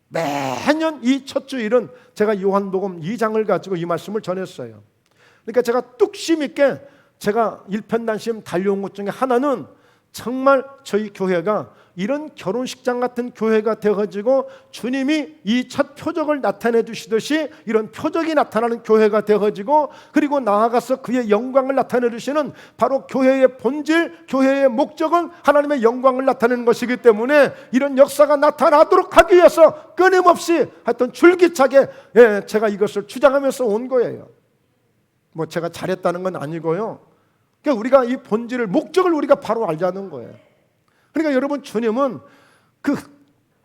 매년 이 첫 주일은 제가 요한복음 2장을 가지고 이 말씀을 전했어요. 그러니까 제가 뚝심 있게 제가 일편단심 달려온 것 중에 하나는 정말 저희 교회가 이런 결혼식장 같은 교회가 되어가지고 주님이 이 첫 표적을 나타내 주시듯이 이런 표적이 나타나는 교회가 되어가지고 그리고 나아가서 그의 영광을 나타내 주시는 바로 교회의 본질, 교회의 목적은 하나님의 영광을 나타내는 것이기 때문에 이런 역사가 나타나도록 하기 위해서 끊임없이 하여튼 줄기차게 제가 이것을 주장하면서 온 거예요. 뭐 제가 잘했다는 건 아니고요. 그러니까 우리가 이 본질을, 목적을 우리가 바로 알자는 거예요. 그러니까 여러분, 주님은 그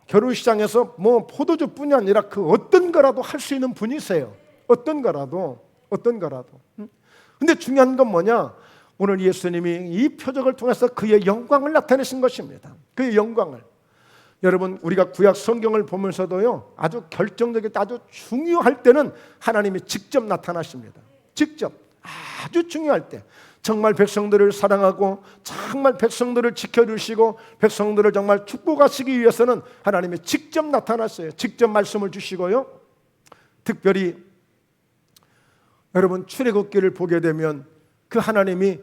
결혼식장에서 뭐 포도주뿐이 아니라 그 어떤 거라도 할 수 있는 분이세요. 어떤 거라도. 근데 중요한 건 뭐냐? 오늘 예수님이 이 표적을 통해서 그의 영광을 나타내신 것입니다. 그의 영광을. 여러분, 우리가 구약 성경을 보면서도요, 아주 결정적이고 아주 중요할 때는 하나님이 직접 나타나십니다. 직접. 아주 중요할 때. 정말 백성들을 사랑하고 정말 백성들을 지켜주시고 백성들을 정말 축복하시기 위해서는 하나님이 직접 나타났어요. 직접 말씀을 주시고요. 특별히 여러분, 출애굽기를 보게 되면 그 하나님이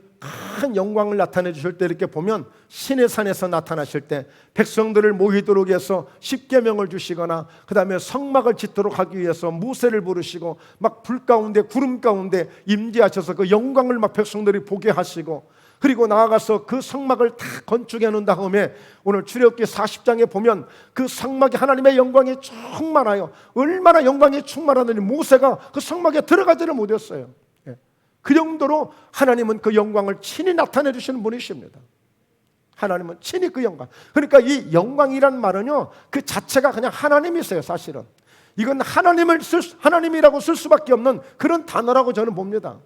큰 영광을 나타내 주실 때 이렇게 보면 시내 산에서 나타나실 때 백성들을 모이도록 해서 십계명을 주시거나 그 다음에 성막을 짓도록 하기 위해서 모세를 부르시고 막 불 가운데 구름 가운데 임재하셔서 그 영광을 막 백성들이 보게 하시고 그리고 나아가서 그 성막을 다 건축해 놓은 다음에 오늘 출애굽기 40장에 보면 그 성막에 하나님의 영광이 충만하여 얼마나 영광이 충만하더니 모세가 그 성막에 들어가지를 못했어요. 그 정도로 하나님은 그 영광을 친히 나타내 주시는 분이십니다. 하나님은 친히 그 영광. 그러니까 이 영광이란 말은요, 그 자체가 그냥 하나님이세요. 사실은 이건 하나님이라고 쓸 수밖에 없는 그런 단어라고 저는 봅니다.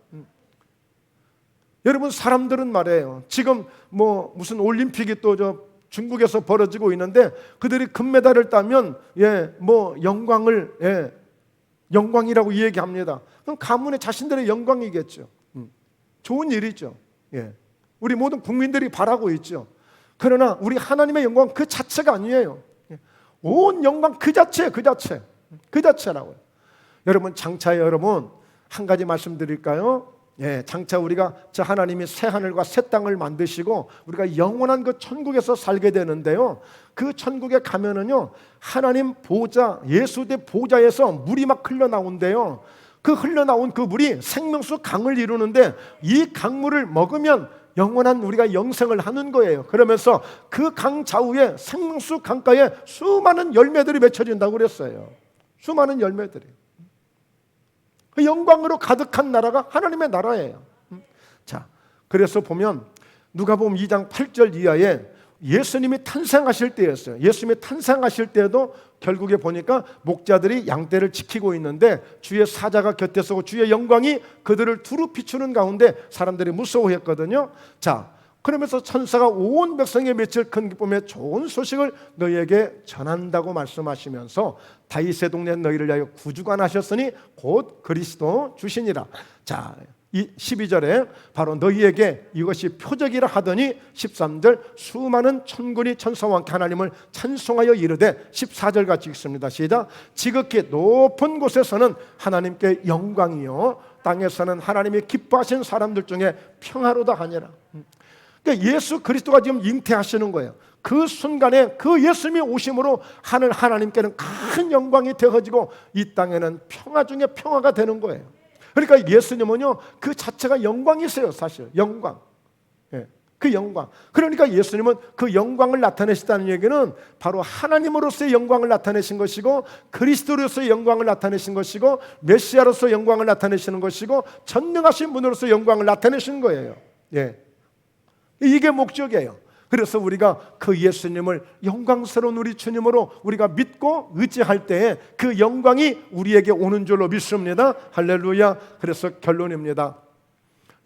여러분, 사람들은 말이에요, 지금 뭐 무슨 올림픽이 또 저 중국에서 벌어지고 있는데 그들이 금메달을 따면 뭐 영광을 영광이라고 이야기합니다. 그럼 가문의 자신들의 영광이겠죠. 좋은 일이죠. 우리 모든 국민들이 바라고 있죠. 그러나 우리 하나님의 영광 그 자체가 아니에요. 온 영광 그 자체라고요. 여러분, 장차 여러분 한 가지 말씀드릴까요? 장차 우리가 저 하나님이 새 하늘과 새 땅을 만드시고 우리가 영원한 그 천국에서 살게 되는데요, 그 천국에 가면은요 하나님 보좌, 예수의 보좌에서 물이 막 흘러나온대요. 그 흘러나온 그 물이 생명수 강을 이루는데 이 강물을 먹으면 영원한 우리가 영생을 하는 거예요. 그러면서 그 강 좌우에 생명수 강가에 수많은 열매들이 맺혀진다고 그랬어요. 수많은 열매들이. 그 영광으로 가득한 나라가 하나님의 나라예요. 자, 그래서 보면 누가복음 2장 8절 이하에 예수님이 탄생하실 때였어요. 예수님이 탄생하실 때도 결국에 보니까 목자들이 양떼를 지키고 있는데 주의 사자가 곁에 서고 주의 영광이 그들을 두루 비추는 가운데 사람들이 무서워했거든요. 자, 그러면서 천사가 온 백성의 며칠 큰 기쁨에 좋은 소식을 너희에게 전한다고 말씀하시면서 다윗의 동네 너희를 위하여 구주가 나셨으니 곧 그리스도 주시니라. 자, 이 12절에 바로 너희에게 이것이 표적이라 하더니 13절 수많은 천군이 천사와 함께 하나님을 찬송하여 이르되 14절 같이 읽습니다. 시작. 지극히 높은 곳에서는 하나님께 영광이요 땅에서는 하나님이 기뻐하신 사람들 중에 평화로다 하니라. 그러니까 예수 그리스도가 지금 잉태하시는 거예요. 그 순간에 그 예수님이 오심으로 하나님께는 큰 영광이 되어지고 이 땅에는 평화 중에 평화가 되는 거예요. 그러니까 예수님은요 그 자체가 영광이세요. 사실 영광. 그 영광. 그러니까 예수님은 그 영광을 나타내시다는 얘기는 바로 하나님으로서의 영광을 나타내신 것이고 그리스도로서의 영광을 나타내신 것이고 메시아로서의 영광을 나타내시는 것이고 전능하신 분으로서의 영광을 나타내신 거예요. 이게 목적이에요. 그래서 우리가 그 예수님을 영광스러운 우리 주님으로 우리가 믿고 의지할 때에 그 영광이 우리에게 오는 줄로 믿습니다. 할렐루야. 그래서 결론입니다.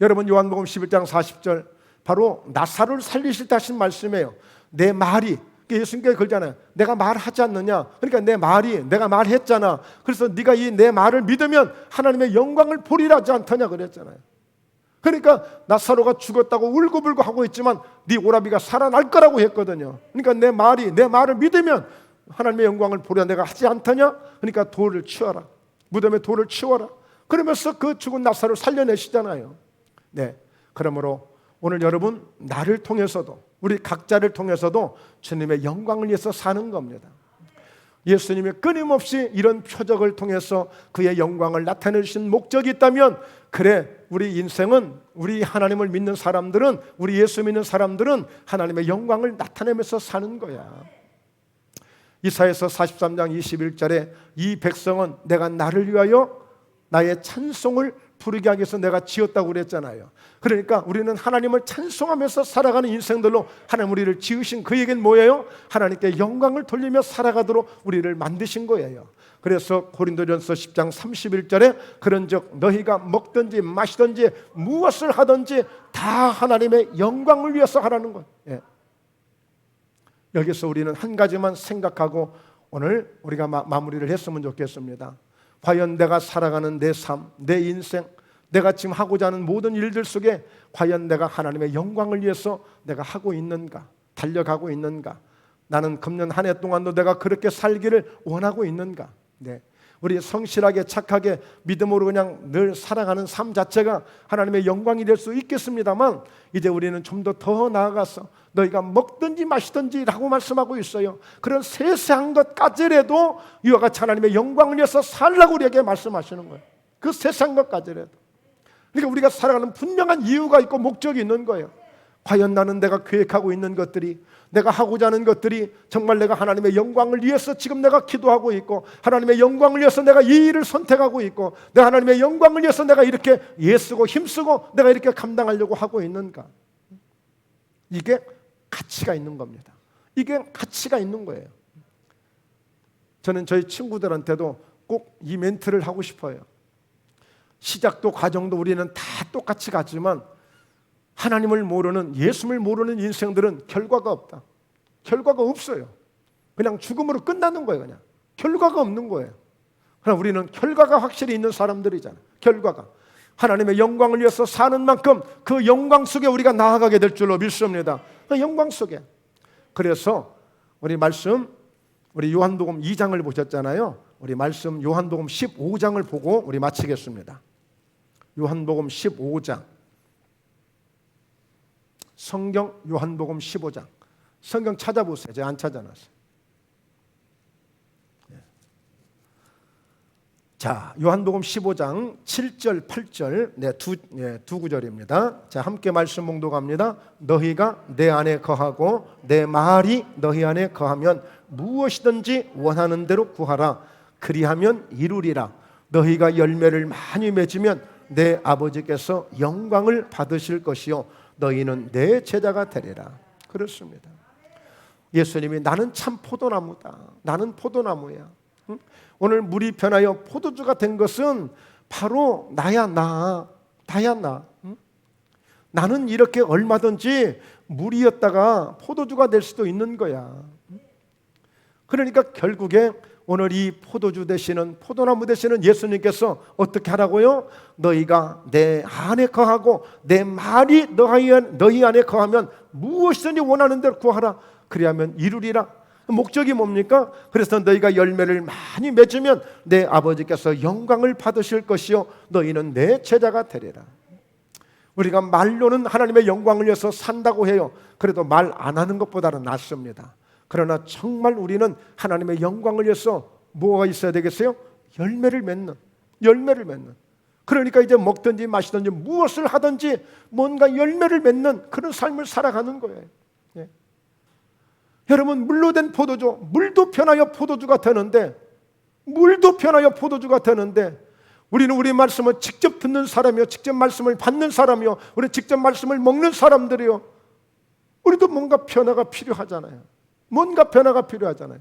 여러분, 요한복음 11장 40절, 바로 나사로를 살리실 때 하신 말씀이에요. 내 말이, 예수님께서 그러잖아요. 내가 말하지 않느냐. 그러니까 내 말이, 내가 말했잖아. 그래서 네가 이 내 말을 믿으면 하나님의 영광을 보리라 하지 않더냐 그랬잖아요. 그러니까 나사로가 죽었다고 울고불고 하고 있지만 네 오라비가 살아날 거라고 했거든요. 그러니까 내 말을 믿으면 하나님의 영광을 보리라 내가 하지 않더냐. 그러니까 돌을 치워라, 무덤에 돌을 치워라. 그러면서 그 죽은 나사로를 살려내시잖아요. 네, 그러므로 오늘 여러분, 나를 통해서도, 우리 각자를 통해서도 주님의 영광을 위해서 사는 겁니다. 예수님이 끊임없이 이런 표적을 통해서 그의 영광을 나타내신 목적이 있다면, 그래, 우리 인생은, 우리 하나님을 믿는 사람들은, 우리 예수 믿는 사람들은 하나님의 영광을 나타내면서 사는 거야. 이사야서 43장 21절에 이 백성은 내가 나를 위하여 나의 찬송을 부르게 하기 위해서 내가 지었다고 그랬잖아요. 그러니까 우리는 하나님을 찬송하면서 살아가는 인생들로 하나님 우리를 지으신 그에겐 뭐예요? 하나님께 영광을 돌리며 살아가도록 우리를 만드신 거예요. 그래서 고린도전서 10장 31절에 그런즉 너희가 먹든지 마시든지 무엇을 하든지 다 하나님의 영광을 위해서 하라는 것. 예. 여기서 우리는 한 가지만 생각하고 오늘 우리가 마무리를 했으면 좋겠습니다. 과연 내가 살아가는 내 삶, 내 인생, 내가 지금 하고자 하는 모든 일들 속에 과연 내가 하나님의 영광을 위해서 내가 하고 있는가, 달려가고 있는가, 나는 금년 한 해 동안도 내가 그렇게 살기를 원하고 있는가. 네, 우리 성실하게 착하게 믿음으로 그냥 늘 살아가는 삶 자체가 하나님의 영광이 될 수 있겠습니다만, 이제 우리는 좀 더 나아가서 너희가 먹든지 마시든지 라고 말씀하고 있어요. 그런 세세한 것까지라도 이와 같이 하나님의 영광을 위해서 살라고 우리에게 말씀하시는 거예요. 그 세세한 것까지라도. 그러니까 우리가 살아가는 분명한 이유가 있고 목적이 있는 거예요. 과연 나는 내가 계획하고 있는 것들이, 내가 하고자 하는 것들이 정말 내가 하나님의 영광을 위해서 지금 내가 기도하고 있고, 하나님의 영광을 위해서 내가 이 일을 선택하고 있고, 내가 하나님의 영광을 위해서 내가 이렇게 애쓰고 힘쓰고 내가 이렇게 감당하려고 하고 있는가. 이게 가치가 있는 겁니다. 이게 가치가 있는 거예요. 저는 저희 친구들한테도 꼭 이 멘트를 하고 싶어요. 시작도 과정도 우리는 다 똑같이 갔지만 하나님을 모르는, 예수를 모르는 인생들은 결과가 없다. 결과가 없어요. 그냥 죽음으로 끝나는 거예요. 그냥 결과가 없는 거예요. 그러나 우리는 결과가 확실히 있는 사람들이잖아요. 결과가 하나님의 영광을 위해서 사는 만큼 그 영광 속에 우리가 나아가게 될 줄로 믿습니다. 그 영광 속에. 그래서 우리 말씀, 우리 요한복음 2장을 보셨잖아요. 우리 말씀 요한복음 15장을 보고 우리 마치겠습니다. 요한복음 15장, 성경 요한복음 15장. 성경 찾아보세요. 제가 안 찾아놨어요. 자, 요한복음 15장 7절 8절 두 구절입니다. 자, 함께 말씀 봉독합니다. 너희가 내 안에 거하고 내 말이 너희 안에 거하면 무엇이든지 원하는 대로 구하라. 그리하면 이루리라. 너희가 열매를 많이 맺으면 내 아버지께서 영광을 받으실 것이요 너희는 내 제자가 되리라. 그렇습니다. 예수님이 나는 참 포도나무다. 나는 포도나무야. 응? 오늘 물이 변하여 포도주가 된 것은 바로 나야 나. 응? 나는 이렇게 얼마든지 물이었다가 포도주가 될 수도 있는 거야. 그러니까 결국에 오늘 이 포도주 되시는, 포도나무 되시는 예수님께서 어떻게 하라고요? 너희가 내 안에 거하고 내 말이 너희 안에 거하면 무엇이든지 원하는 대로 구하라. 그리하면 이루리라. 목적이 뭡니까? 그래서 너희가 열매를 많이 맺으면 내 아버지께서 영광을 받으실 것이요 너희는 내 제자가 되리라. 우리가 말로는 하나님의 영광을 위해서 산다고 해요. 그래도 말 안 하는 것보다는 낫습니다. 그러나 정말 우리는 하나님의 영광을 위해서 뭐가 있어야 되겠어요? 열매를 맺는. 그러니까 이제 먹든지 마시든지 무엇을 하든지 뭔가 열매를 맺는 그런 삶을 살아가는 거예요. 예. 여러분, 물로 된 포도주, 물도 변하여 포도주가 되는데, 우리는 우리 말씀을 직접 듣는 사람이요, 직접 말씀을 받는 사람이요, 우리 직접 말씀을 먹는 사람들이요. 우리도 뭔가 변화가 필요하잖아요. 뭔가 변화가 필요하잖아요.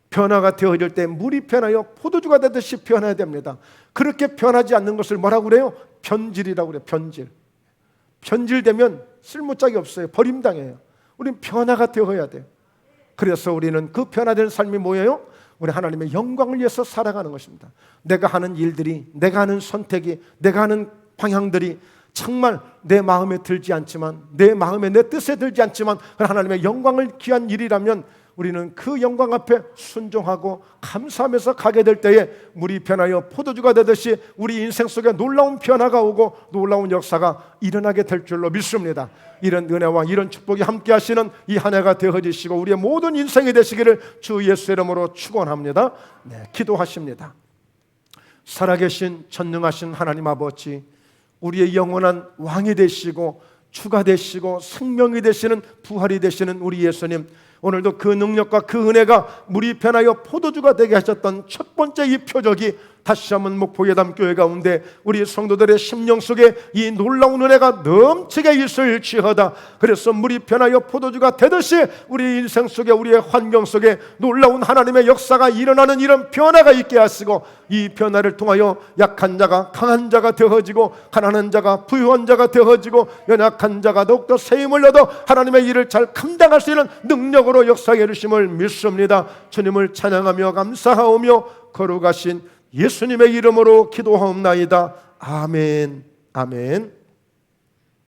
변화가 되어질 때 물이 변하여 포도주가 되듯이 변해야 됩니다. 그렇게 변하지 않는 것을 뭐라고 그래요? 변질이라고 그래요. 변질. 변질되면 쓸모짝이 없어요. 버림당해요. 우리는 변화가 되어야 돼요. 그래서 우리는 그 변화된 삶이 뭐예요? 우리 하나님의 영광을 위해서 살아가는 것입니다. 내가 하는 일들이, 내가 하는 선택이, 내가 하는 방향들이 정말 내 마음에 들지 않지만, 내 마음에 내 뜻에 들지 않지만 하나님의 영광을 귀한 일이라면 우리는 그 영광 앞에 순종하고 감사하면서 가게 될 때에 물이 변하여 포도주가 되듯이 우리 인생 속에 놀라운 변화가 오고 놀라운 역사가 일어나게 될 줄로 믿습니다. 이런 은혜와 이런 축복이 함께 하시는 이 한 해가 되어지시고 우리의 모든 인생이 되시기를 주 예수 이름으로 축원합니다. 기도하십니다. 살아계신 전능하신 하나님 아버지, 우리의 영원한 왕이 되시고 주가 되시고 생명이 되시는 부활이 되시는 우리 예수님, 오늘도 그 능력과 그 은혜가 물이 변하여 포도주가 되게 하셨던 첫 번째 이 표적이 다시 한번 목포예담 교회 가운데 우리 성도들의 심령 속에 이 놀라운 은혜가 넘치게 있을지어다. 그래서 물이 변하여 포도주가 되듯이 우리 인생 속에, 우리의 환경 속에 놀라운 하나님의 역사가 일어나는 이런 변화가 있게 하시고, 이 변화를 통하여 약한 자가 강한 자가 되어지고, 가난한 자가 부유한 자가 되어지고, 연약한 자가 더욱더 세임을 얻어 하나님의 일을 잘 감당할 수 있는 능력으로 역사해 주심을 믿습니다. 주님을 찬양하며 감사하오며 거룩하신 예수님의 이름으로 기도하옵나이다. 아멘. 아멘.